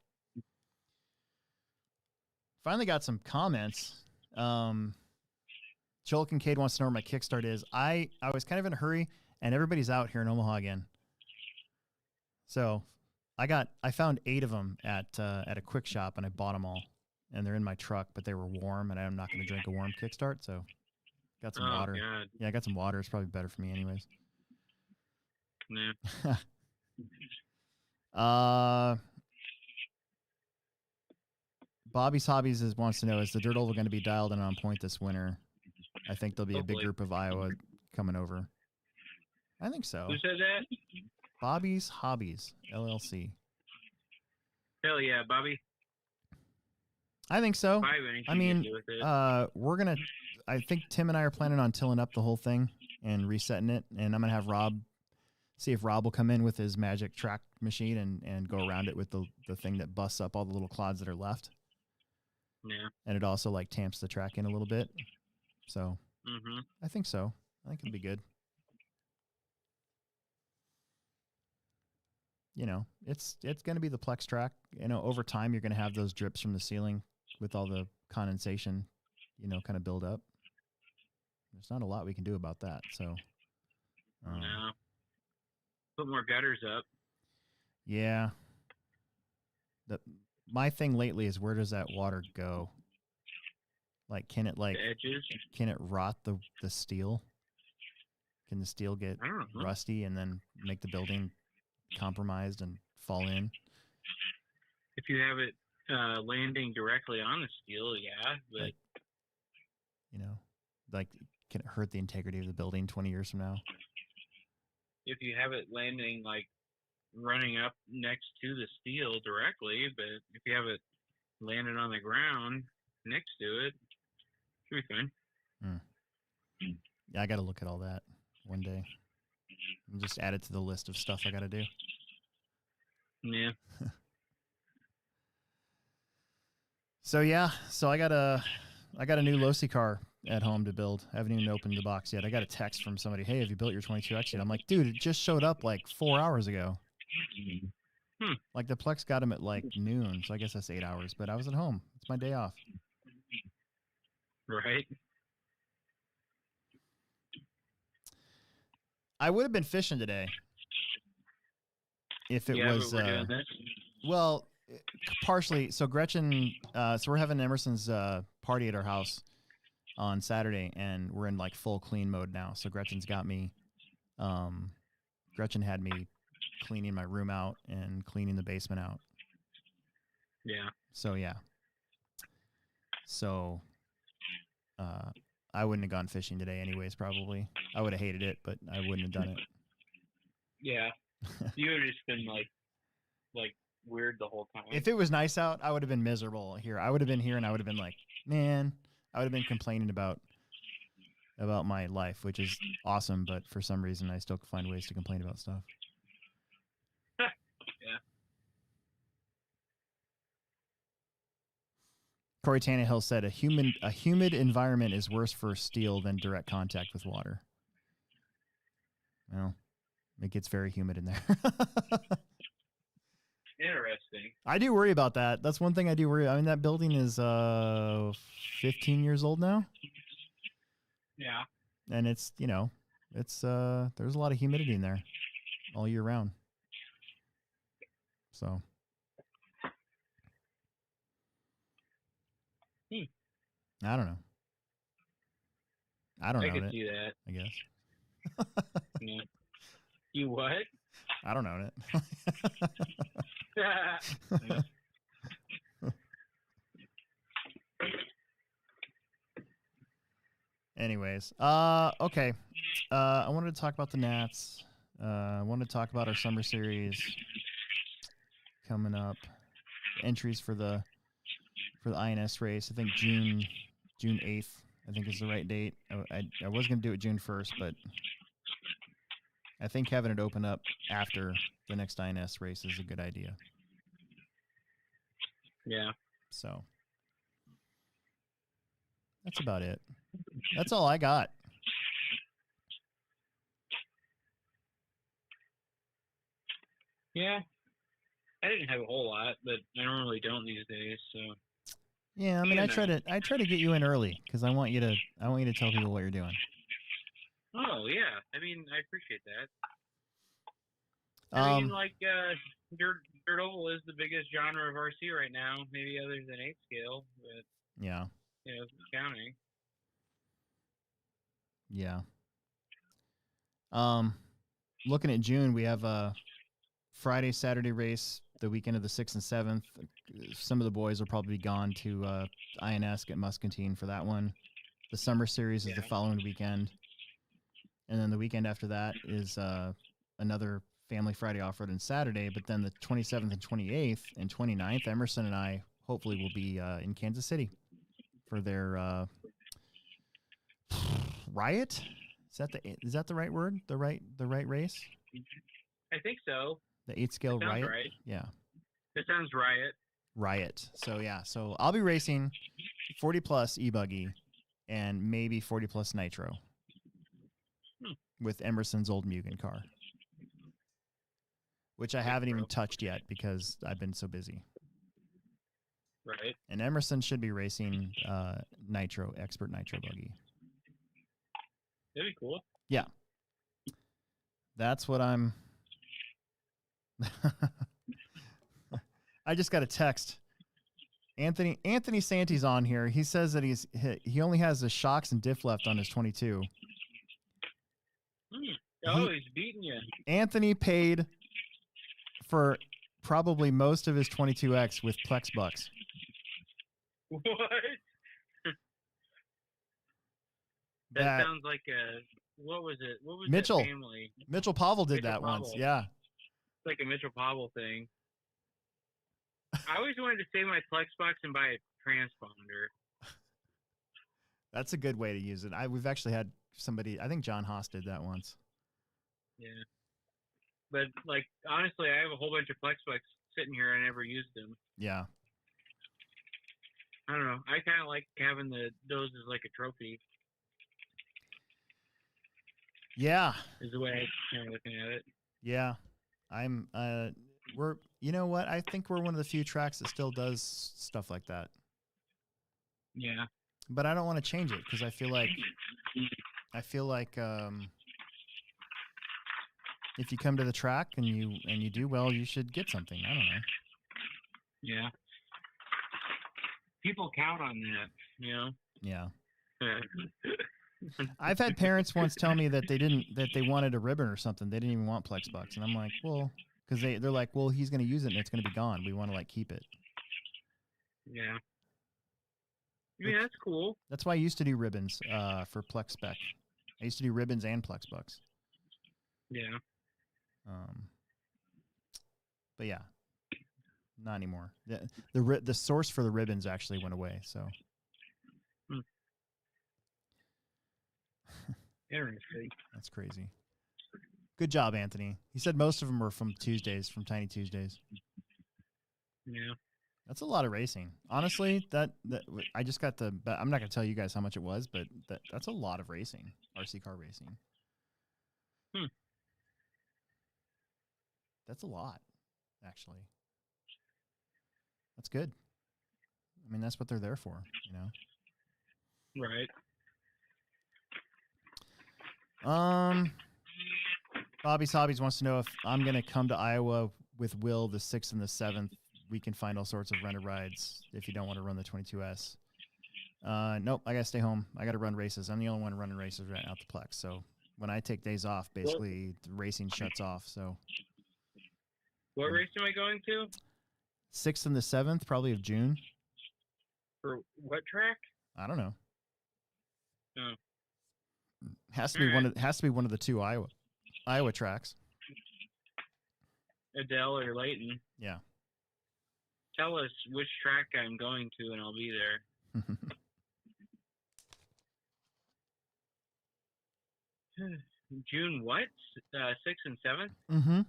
Finally got some comments. Joel Kincaid wants to know where my kickstart is. I was kind of in a hurry, and everybody's out here in Omaha again. So I found 8 of them at a quick shop, and I bought them all. And they're in my truck, but they were warm, and I'm not going to drink a warm kickstart, so got some water. God. Yeah, I got some water. It's probably better for me anyways. Yeah. Bobby's Hobbies wants to know, is the Dirt Oval going to be dialed in on point this winter? I think there'll be a big group of Iowa coming over. I think so. Who said that? Bobby's Hobbies, LLC. Hell yeah, Bobby. I think so. I mean, we're going to, I think Tim and I are planning on tilling up the whole thing and resetting it. And I'm going to have Rob, see if Rob will come in with his magic track machine and go around it with the thing that busts up all the little clods that are left. Yeah. And it also like tamps the track in a little bit. So I think so. I think it'll be good. You know, it's going to be the Plex track. You know, over time, you're going to have those drips from the ceiling with all the condensation, you know, kind of build up. There's not a lot we can do about that. So, no. Put more gutters up. Yeah. My thing lately is, where does that water go? Like, can it the edges? Can it rot the steel? Can the steel get rusty and then make the building compromised and fall in? If you have it landing directly on the steel, yeah, but like, you know, like, can it hurt the integrity of the building 20 years from now? If you have it landing like running up next to the steel directly, but if you have it landed on the ground next to it, should be fine. Yeah, I got to look at all that one day and just add it to the list of stuff I got to do. Yeah. So I got a new Losi car at home to build. I haven't even opened the box yet. I got a text from somebody, "Hey, have you built your 22X yet?" I'm like, "Dude, it just showed up like 4 hours ago." Like, the Plex got him at like noon, so I guess that's 8 hours. But I was at home. It's my day off. Right. I would have been fishing today if it was. But we're doing this. Well, partially. So Gretchen, so we're having Emerson's party at our house on Saturday, and we're in like full clean mode now. So Gretchen's got me. Gretchen had me cleaning my room out and cleaning the basement out. Yeah. So yeah. So I wouldn't have gone fishing today anyways, probably. I would have hated it, but I wouldn't have done it. Yeah. You would have just been like weird the whole time. If it was nice out, I would have been miserable here. I would have been here and I would have been like, man, I would have been complaining about my life, which is awesome, but for some reason I still find ways to complain about stuff. Yeah. Corey Tannehill said a humid environment is worse for steel than direct contact with water. Well, it gets very humid in there. Interesting. I do worry about that. That's one thing I do worry. I mean, that building is 15 years old now. Yeah. And it's, it's there's a lot of humidity in there all year round. So I don't know. I could see that. I guess. Yeah. You what? I don't know it. Anyways, okay. I wanted to talk about the Nats. I wanted to talk about our summer series coming up. Entries for the INS race. I think June 8th. I think is the right date. I was going to do it June 1st, but I think having it open up after the next INS race is a good idea. Yeah. So that's about it. That's all I got. Yeah. I didn't have a whole lot, but I normally don't these days, so. Yeah, I mean, I try to get you in early because I want you to tell people what you're doing. Oh yeah, I mean, I appreciate that. I mean, like dirt oval is the biggest genre of RC right now, maybe other than 8 scale, but yeah, counting. Yeah. Looking at June, we have a Friday, Saturday race the weekend of the 6th and 7th. Some of the boys will probably be gone to INS at Muscatine for that one. The summer series is the following weekend. And then the weekend after that is another Family Friday off-road and Saturday. But then the 27th and 28th and 29th, Emerson and I hopefully will be in Kansas City for their Riot. Is that the right word? The right race? I think so. The 8 scale Riot? Right. Yeah. That sounds Riot. So yeah, so I'll be racing 40 plus e-buggy and maybe 40 plus nitro with Emerson's old Mugen car, which I haven't even touched yet because I've been so busy. Right. And Emerson should be racing expert nitro buggy. That'd be cool. Yeah. That's what I'm... I just got a text. Anthony Santi's on here. He says that he only has the shocks and diff left on his 22. He's beating you. Anthony paid for probably most of his 22X with Plex bucks. What? That sounds like a... What was it? What was Mitchell. That family? Mitchell Pavel did that once. Yeah. It's like a Mitchell Pavel thing. I always wanted to save my Plex box and buy a transponder. That's a good way to use it. We've actually had somebody, I think John Haas did that once. Yeah. But, like, honestly, I have a whole bunch of Plex box sitting here. I never used them. Yeah. I don't know. I kind of like having those as like a trophy. Yeah. Is the way I'm kind of looking at it. Yeah. You know what? I think we're one of the few tracks that still does stuff like that. Yeah. But I don't want to change it because I feel like if you come to the track and you do well, you should get something. I don't know. Yeah. People count on that, Yeah. I've had parents once tell me that they wanted a ribbon or something. They didn't even want Plex bucks, and I'm like, well, because they're like, well, he's going to use it and it's going to be gone. We want to keep it. Yeah. I mean, that's cool. That's why I used to do ribbons for Plex spec. I used to do ribbons and Plex bucks. Yeah. But yeah, not anymore. The source for the ribbons actually went away. So. Interesting. That's crazy. Good job, Anthony. He said most of them were from Tiny Tuesdays. Yeah. That's a lot of racing. Honestly, that I just got the. I'm not gonna tell you guys how much it was, but that's a lot of racing. RC car racing. That's a lot, actually. That's good. I mean, that's what they're there for, you know. Right. Bobby's Hobbies wants to know if I'm gonna come to Iowa with Will the 6th and the 7th. We can find all sorts of rented rides if you don't want to run the 22S. Nope, I gotta stay home. I gotta run races. I'm the only one running races right out the Plex. So when I take days off, basically the racing shuts off. So what race am I going to? 6th and the 7th, probably of June. For what track? I don't know. Oh. Has to be one of the two Iowa tracks. Adele or Layton. Yeah. Tell us which track I'm going to, and I'll be there. June what? 6th and 7th? Mm-hmm.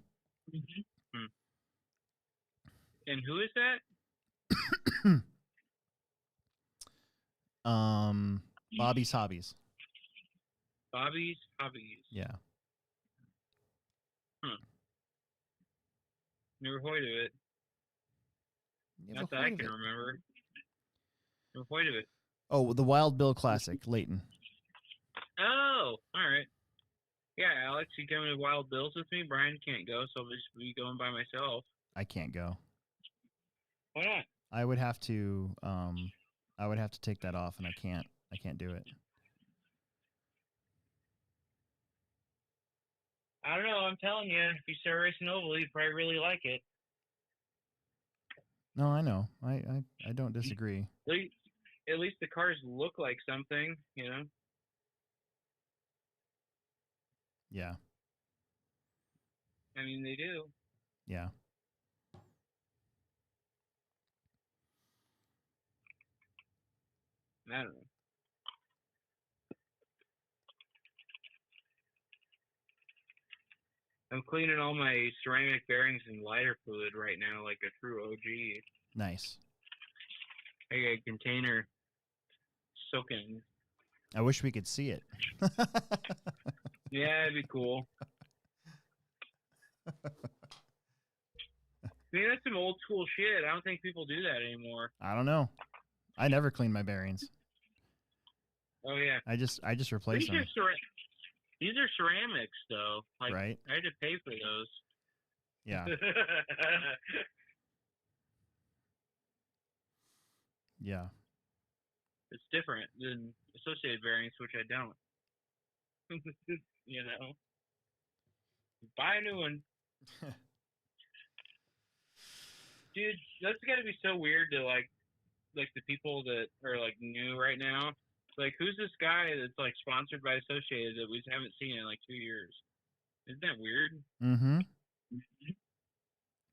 And who is that? Bobby's Hobbies. Bobby's Hobbies. Yeah. Never heard of it. Not that I can remember. Never heard of it. Oh, the Wild Bill Classic, Layton. Oh, all right. Yeah, Alex, you coming to Wild Bill's with me? Brian can't go, so I'll just be going by myself. I can't go. Why not? I would have to take that off, and I can't do it. I don't know. I'm telling you, if you start racing oval, you'd probably really like it. No, I know. I don't disagree. At least the cars look like something, you know? Yeah. I mean, they do. Yeah. I don't know. I'm cleaning all my ceramic bearings and lighter fluid right now like a true OG. Nice. I got a container soaking. I wish we could see it. Yeah, it'd be cool. I mean, that's some old school shit. I don't think people do that anymore. I don't know. I never clean my bearings. Oh yeah. I just replace them. These are ceramics, though. Like, right. I had to pay for those. Yeah. Yeah. It's different than associated bearings, which I don't. You know? Buy a new one. Dude, that's got to be so weird to, like the people that are, like, new right now. Like, who's this guy that's, like, sponsored by Associated that we haven't seen in, like, 2 years? Isn't that weird? Mm-hmm.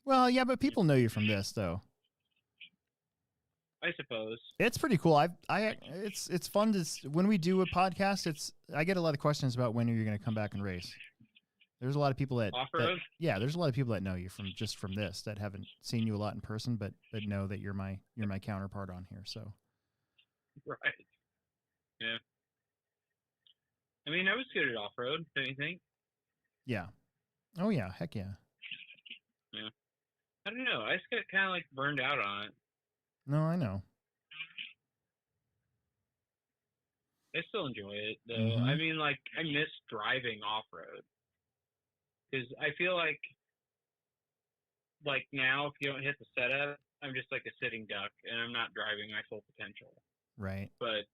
Well, yeah, but people know you from this, though. I suppose. It's pretty cool. It's fun to, when we do a podcast, I get a lot of questions about when you're going to come back and race. There's a lot of people that there's a lot of people that know you from this that haven't seen you a lot in person, but know that you're my counterpart on here. So. Right. Yeah. I mean, I was good at off-road, don't you think? Yeah. Oh, yeah. Heck yeah. Yeah. I don't know. I just got kind of, like, burned out on it. No, I know. I still enjoy it, though. Mm-hmm. I mean, like, I miss driving off-road. Because I feel like now, if you don't hit the setup, I'm just like a sitting duck, and I'm not driving my full potential. Right. But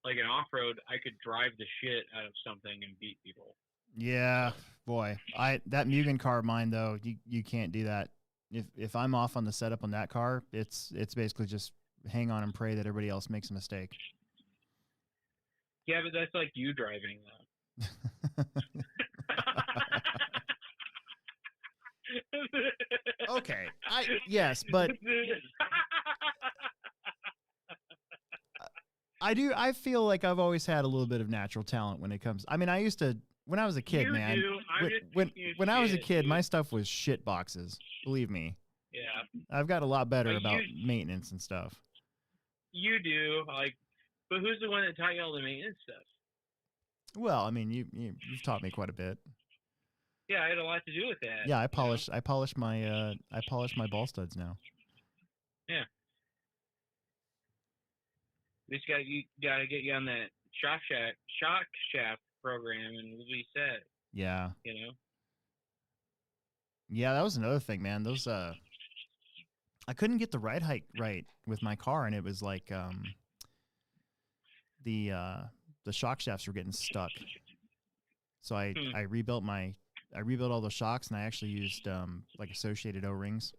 like in off-road, I could drive the shit out of something and beat people. Yeah, boy. That Mugen car of mine, though, you can't do that. If I'm off on the setup on that car, it's basically just hang on and pray that everybody else makes a mistake. Yeah, but that's like you driving, though. Okay. Yes, but I feel like I've always had a little bit of natural talent when it comes. I mean, I used to when I was a kid, man. When I was a kid, my stuff was shit boxes. Believe me. Yeah. I've got a lot better about maintenance and stuff. You do, like, but who's the one that taught you all the maintenance stuff? Well, I mean, you've taught me quite a bit. Yeah, I had a lot to do with that. Yeah, I polish my ball studs now. Yeah. We just gotta get you on that shock shaft program, and we'll be set. Yeah. You know. Yeah, that was another thing, man. Those I couldn't get the ride height right with my car, and it was like the shock shafts were getting stuck. So I rebuilt all the shocks, and I actually used like associated O-rings.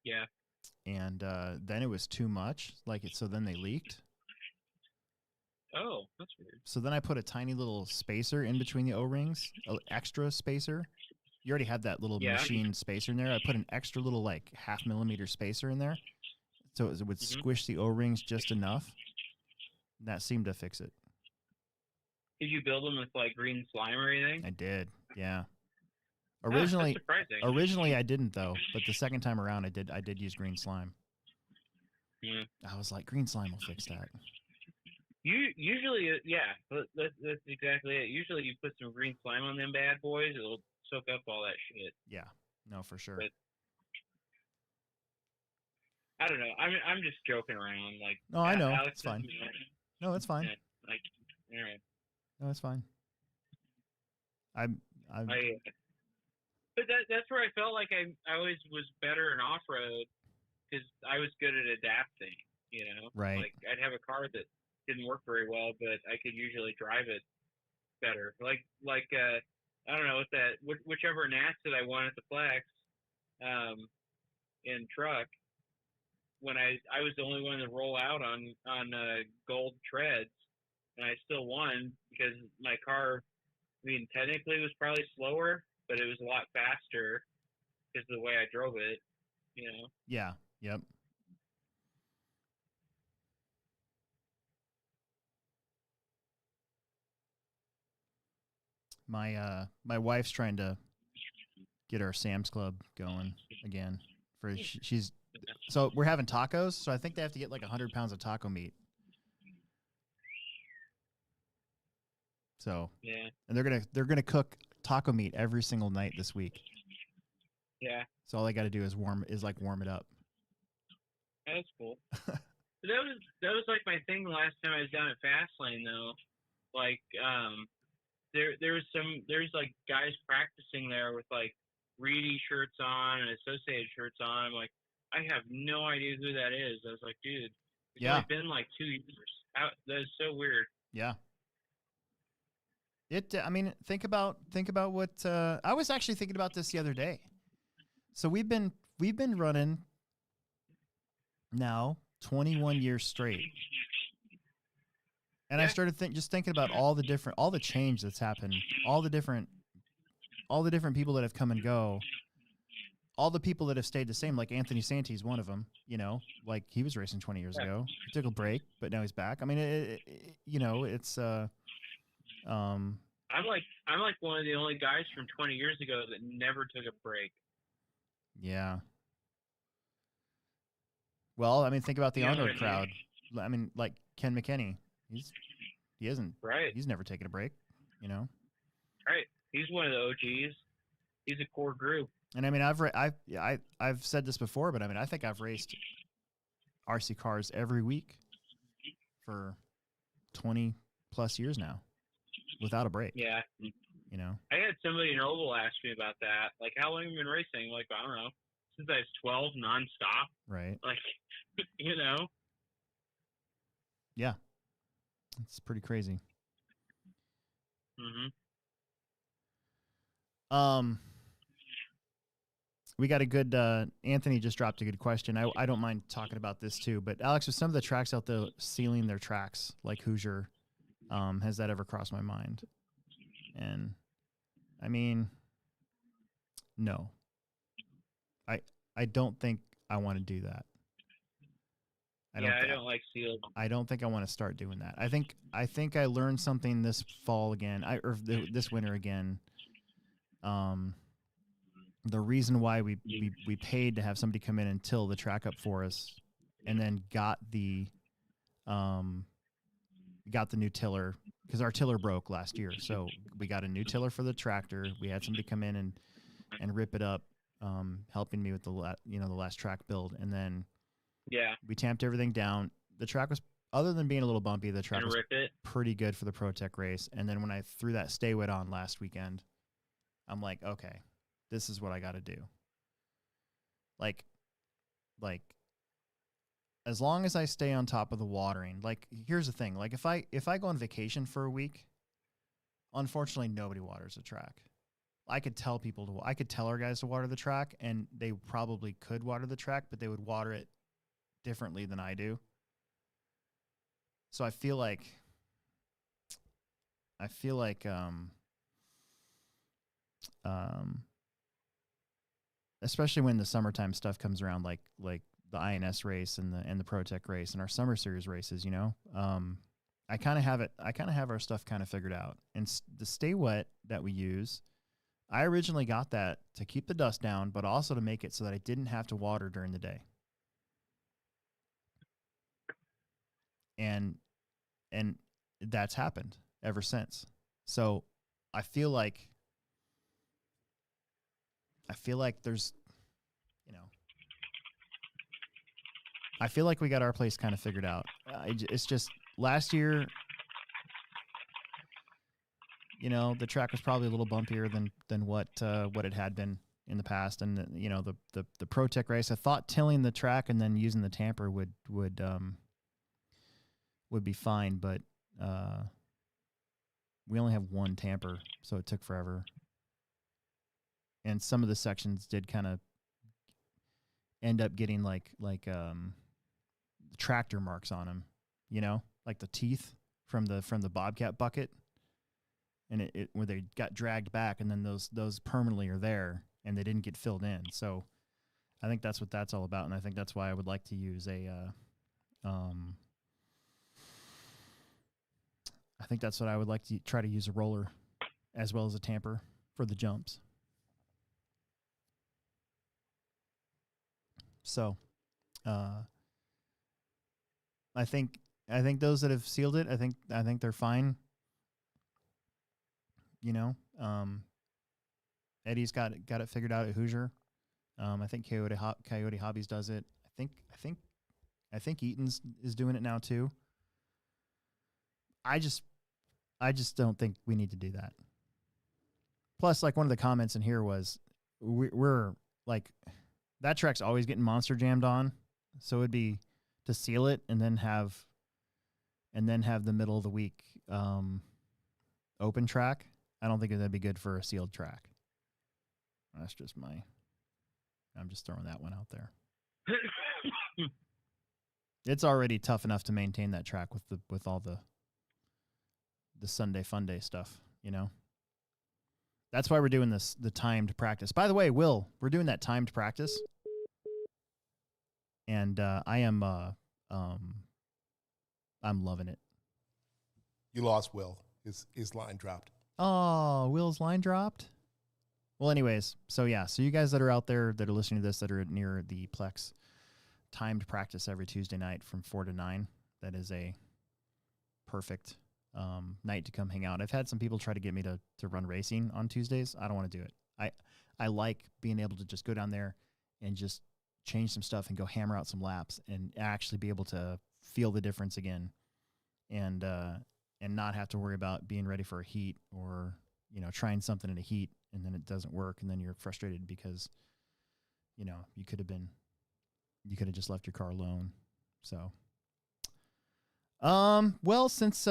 Yeah. And then it was too much. So then they leaked. Oh, that's weird. So then I put a tiny little spacer in between the O-rings, an extra spacer. You already had that little machine spacer in there. I put an extra little 0.5 millimeter spacer in there, so it would squish the O-rings just enough. That seemed to fix it. Did you build them with green slime or anything? I did, yeah. Originally I didn't though, but the second time around I did use green slime. Yeah. I was like, green slime will fix that. Usually, yeah, that's exactly it. Usually you put some green slime on them bad boys, it'll soak up all that shit. Yeah, no, for sure. But I don't know. I'm just joking around. No, I know. Alex, it's fine. No, it's fine. All right. No, it's fine. But that's where I felt like I always was better in off-road because I was good at adapting, you know? Right. Like, I'd have a car that didn't work very well, but I could usually drive it better. I don't know, whichever Nats that I won at the Plex in truck, when I was the only one to roll out on gold treads, and I still won because my car, technically was probably slower, but it was a lot faster because of the way I drove it, you know? Yeah, yep. My wife's trying to get our Sam's Club going again. So we're having tacos, so I think they have to get 100 pounds of taco meat. So yeah, and they're gonna cook taco meat every single night this week. Yeah. So all they got to do is warm it up. That's cool. that was my thing the last time I was down at Fastlane though. There's guys practicing there with Reedy shirts on and associated shirts on. I'm like, I have no idea who that is. I was like, dude, it's only been 2 years. That is so weird. Yeah. Think about what I was actually thinking about this the other day. So we've been running now 21 years straight. And I started thinking about all the change that's happened, all the different people that have come and go, all the people that have stayed the same. Like Anthony Santi is one of them. You know, he was racing 20 years ago. He took a break, but now he's back. I mean, it's I'm like one of the only guys from 20 years ago that never took a break. Yeah. Well, I mean, think about the on-road crowd. I mean, like Ken McKinney. He's never taken a break, you know? Right. He's one of the OGs. He's a core group. And I mean, I've said this before, but I mean, I think I've raced RC cars every week for 20 plus years now without a break. Yeah. You know? I had somebody in Oval ask me about that. Like, how long have you been racing? Like, I don't know. Since I was 12, nonstop. Right. Like, you know? Yeah. It's pretty crazy. We got a good Anthony just dropped a good question. I don't mind talking about this too, but Alex, with some of the tracks out there sealing their tracks, like Hoosier, has that ever crossed my mind? And I mean, no. I don't think I want to do that. I don't like sealed. I don't think I want to start doing that. I think I learned something this fall again, this winter again. the reason why we paid to have somebody come in and till the track up for us, and then got the new tiller, because our tiller broke last year. So we got a new tiller for the tractor. We had somebody come in and rip it up, helping me with the last track build, and then we tamped everything down. The track was, other than being a little bumpy, the track was pretty good for the Pro Tech race. And then when I threw that stay wet on last weekend, I'm like, okay, this is what I got to do. Like, as long as I stay on top of the watering, like, here's the thing. Like, if I go on vacation for a week, unfortunately, nobody waters the track. I could tell our guys to water the track, and they probably could water the track, but they would water it differently than I do. So I feel like especially when the summertime stuff comes around, like the INS race and the Pro Tech race and our summer series races, I kind of have our stuff kind of figured out. And the Stay Wet that we use, I originally got that to keep the dust down, but also to make it so that I didn't have to water during the day. And that's happened ever since. So I feel like there's, I feel like we got our place kind of figured out. It's just last year, the track was probably a little bumpier than what it had been in the past. And the Pro Tech race, I thought tilling the track and then using the tamper would be fine, but we only have one tamper, so it took forever. And some of the sections did kind of end up getting like tractor marks on them, like the teeth from the Bobcat bucket, and it where they got dragged back, and then those permanently are there, and they didn't get filled in. So I think that's what that's all about, and I think that's why I would like to use I think that's what I would like to try to use, a roller as well as a tamper for the jumps. So, I think those that have sealed it, I think they're fine. Eddie's got it figured out at Hoosier. I think Coyote Hobbies does it. I think Eaton's is doing it now too. I just don't think we need to do that. Plus, like, one of the comments in here was we're like, that track's always getting monster jammed on, so it'd be to seal it and then have the middle of the week open track. I don't think that'd be good for a sealed track. That's just I'm just throwing that one out there. It's already tough enough to maintain that track with all the Sunday fun day stuff, That's why we're doing the timed practice. By the way, Will, we're doing that timed practice. And I am I'm loving it. You lost Will. His line dropped. Oh, Will's line dropped? Well, anyways, so you guys that are out there that are listening to this that are near the Plex, timed practice every Tuesday night from 4 to 9. That is a perfect night to come hang out. I've had some people try to get me to run racing on Tuesdays. I don't want to do it. I like being able to just go down there and just change some stuff and go hammer out some laps and actually be able to feel the difference again, and not have to worry about being ready for a heat or trying something in a heat and then it doesn't work and then you're frustrated because you could have just left your car alone. So well, since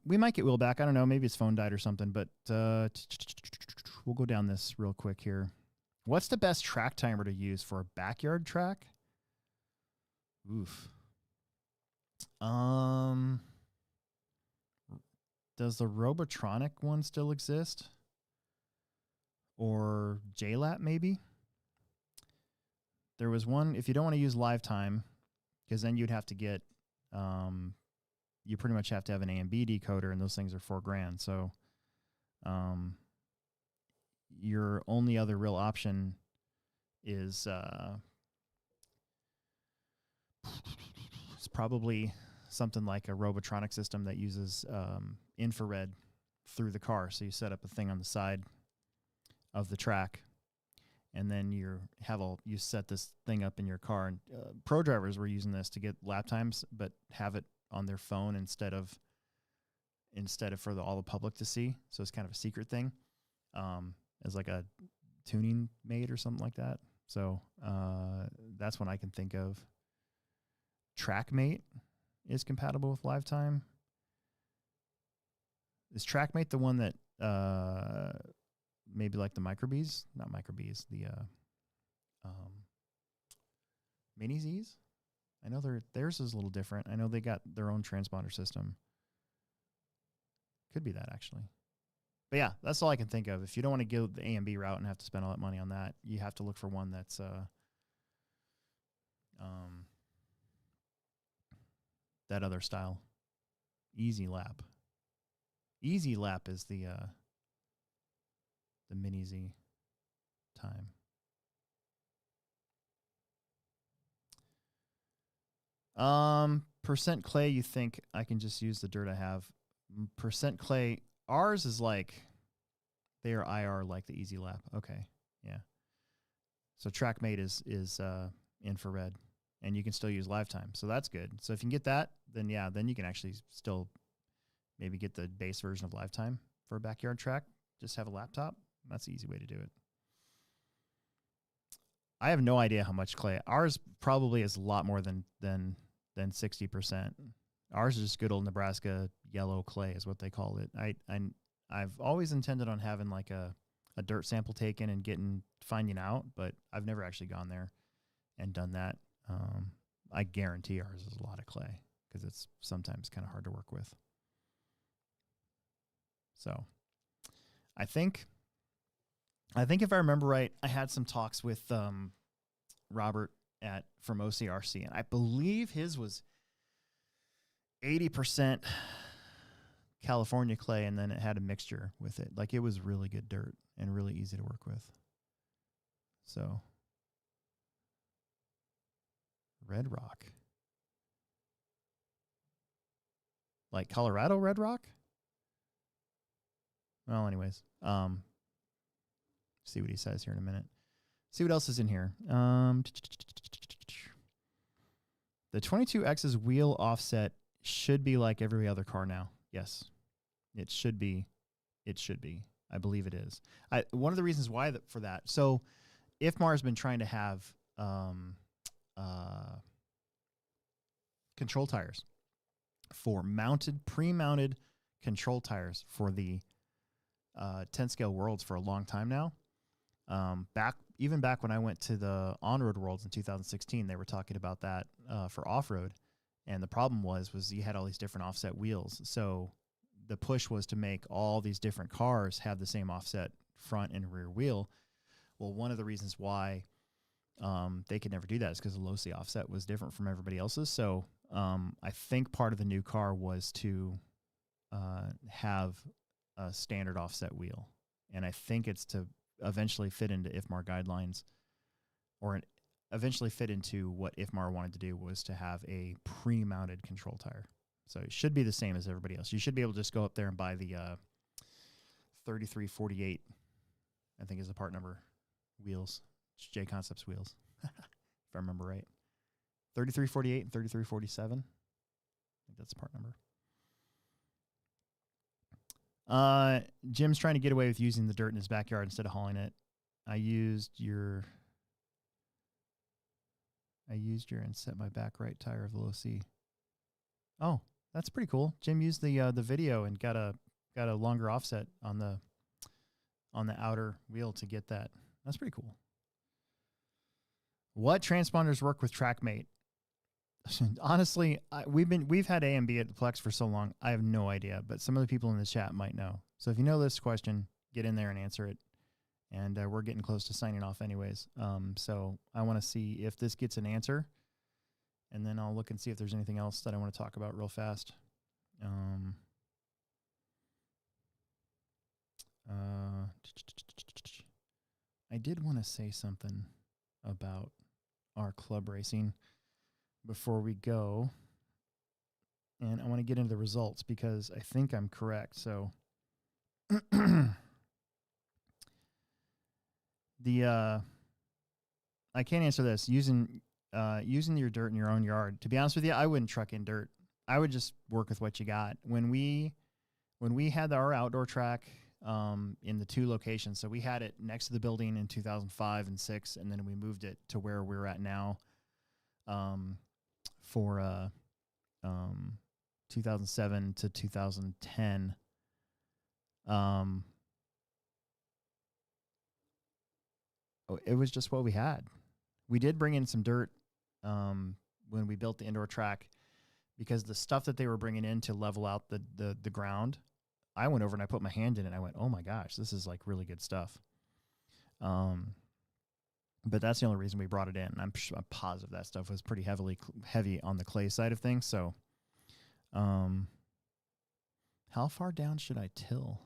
we might get Will back, I don't know, maybe his phone died or something, but we'll go down this real quick here. What's the best track timer to use for a backyard track? Oof. Does the Robotronic one still exist? Or JLAP maybe? There was one, if you don't want to use live time, because then you'd have to get, you pretty much have to have an A and B decoder, and those things are $4,000. So, your only other real option is it's probably something like a Robotronic system that uses infrared through the car. So you set up a thing on the side of the track, and then you set this thing up in your car. And pro drivers were using this to get lap times, but have it on their phone instead of for all the public to see. So it's kind of a secret thing, as like a tuning mate or something like that. So that's one I can think of. TrackMate is compatible with LiveTime. Is TrackMate the one that maybe like the Microbees? Not Microbees, the Mini Zs? I know theirs is a little different. I know they got their own transponder system. Could be that, actually. But yeah, that's all I can think of. If you don't want to go the A and B route and have to spend all that money on that, you have to look for one that's that other style. Easy Lap. Easy Lap is the Mini Z time. Percent clay, you think I can just use the dirt I have. Percent clay, ours is like, they are IR like the Easy Lap. Okay, yeah. So TrackMate is infrared, and you can still use LiveTime. So that's good. So if you can get that, then yeah, then you can actually still maybe get the base version of LiveTime for a backyard track. Just have a laptop. That's the easy way to do it. I have no idea how much clay. Ours probably is a lot more than 60%. Ours is just good old Nebraska yellow clay is what they call it. I've always intended on having like a dirt sample taken and finding out, but I've never actually gone there and done that. I guarantee ours is a lot of clay because it's sometimes kind of hard to work with. So I think if I remember right, I had some talks with Robert from OCRC, and I believe his was 80% California clay, and then it had a mixture with it. Like, it was really good dirt and really easy to work with. So, Red Rock. Like Colorado Red Rock? Well, anyways, see what he says here in a minute. See what else is in here. The 22X's wheel offset should be like every other car now. Yes, it should be. It should be. I believe it is. One of the reasons why for that. So, IFMAR has been trying to have control tires for pre-mounted control tires for the 10 scale worlds for a long time now. Even back when I went to the on-road worlds in 2016, they were talking about that for off-road. And the problem was you had all these different offset wheels. So the push was to make all these different cars have the same offset front and rear wheel. Well, one of the reasons why they could never do that is because the low-C offset was different from everybody else's. So I think part of the new car was to have a standard offset wheel. And I think it's to eventually fit into IFMAR guidelines, or eventually fit into what IFMAR wanted to do, was to have a pre-mounted control tire. So it should be the same as everybody else. You should be able to just go up there and buy the 3348, I think is the part number, wheels. It's J Concepts wheels, if I remember right. 3348 and 3347. I think that's the part number. Jim's trying to get away with using the dirt in his backyard instead of hauling it. I used your and set my back right tire of the low C. Oh, that's pretty cool. Jim used the video and got a longer offset on the outer wheel to get that. That's pretty cool. What transponders work with TrackMate? Honestly, we've had A and B at the Plex for so long, I have no idea. But some of the people in the chat might know. So if you know this question, get in there and answer it. And we're getting close to signing off, anyways. So I want to see if this gets an answer, and then I'll look and see if there's anything else that I want to talk about real fast. I did want to say something. about our club racing before we go. And I want to get into the results because I think I'm correct. So I can't answer this. Using your dirt in your own yard. To be honest with you, I wouldn't truck in dirt. I would just work with what you got. When we had our outdoor track in the 2 locations, so we had it next to the building in 2005 and 6, and then we moved it to where we're at now for 2007 to 2010. It was just what we had. We did bring in some dirt when we built the indoor track, because the stuff that they were bringing in to level out the ground, I went over and I put my hand in it and I went, oh my gosh, this is like really good stuff. But that's the only reason we brought it in. I'm positive that stuff was pretty heavy on the clay side of things. So how far down should I till?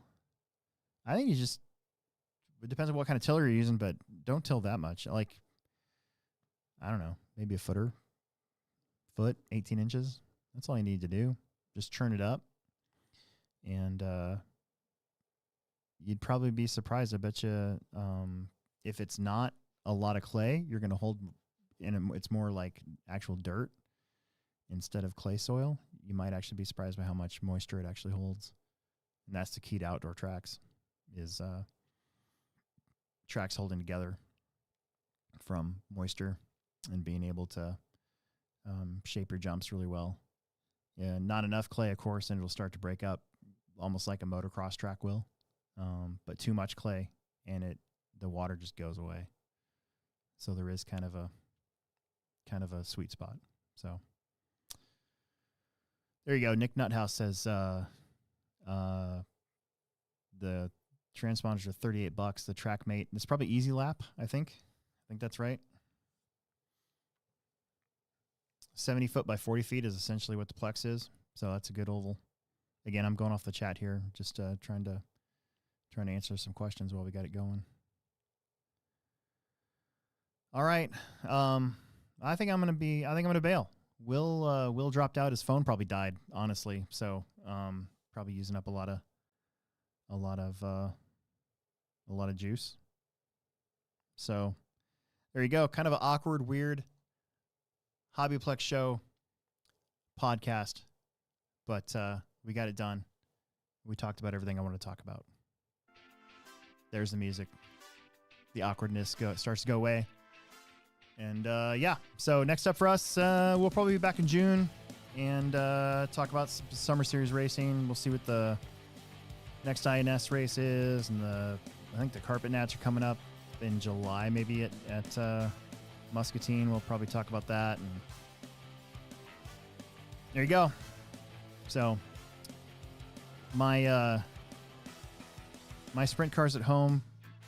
I think it depends on what kind of tiller you're using, but don't till that much. Like, I don't know, maybe a foot, 18 inches. That's all you need to do. Just churn it up. And you'd probably be surprised. I bet you if it's not a lot of clay, you're going to hold, and it's more like actual dirt instead of clay soil. You might actually be surprised by how much moisture it actually holds. And that's the key to outdoor tracks, is tracks holding together from moisture and being able to shape your jumps really well. Yeah, not enough clay, of course, and it'll start to break up, almost like a motocross track will. But too much clay, and the water just goes away. So there is kind of a sweet spot. So there you go. Nick Nuthouse says the transponders are $38. The TrackMate, it's probably Easy Lap. I think that's right. 70 foot by 40 feet is essentially what the Plex is. So that's a good oval. Again, I'm going off the chat here, just trying to answer some questions while we got it going. All right. I think I'm gonna bail. Will dropped out. His phone probably died, honestly. So probably using up a lot of juice. So there you go. Kind of an awkward, weird Hobbyplex show podcast, but we got it done. We talked about everything I want to talk about. There's the music. The awkwardness starts to go away. And yeah, so next up for us, we'll probably be back in June and talk about summer series racing. We'll see what the next INS race is, and I think the Carpet Nats are coming up in July, maybe at Muscatine. We'll probably talk about that. And there you go. So my sprint car's at home.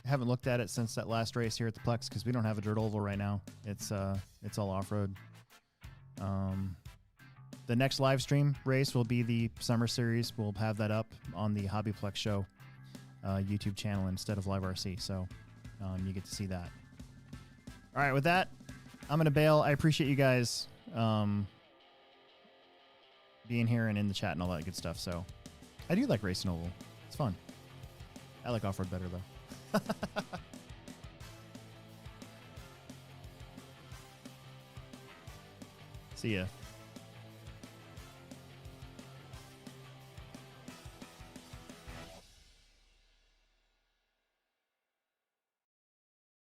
I haven't looked at it since that last race here at the Plex because we don't have a dirt oval right now. It's all off-road. The next live stream race will be the summer series. We'll have that up on the Hobbyplex show YouTube channel instead of Live RC. So you get to see that. All right, with that, I'm going to bail. I appreciate you guys being here and in the chat and all that good stuff. So I do like racing oval. It's fun. I like off-road better, though. See ya.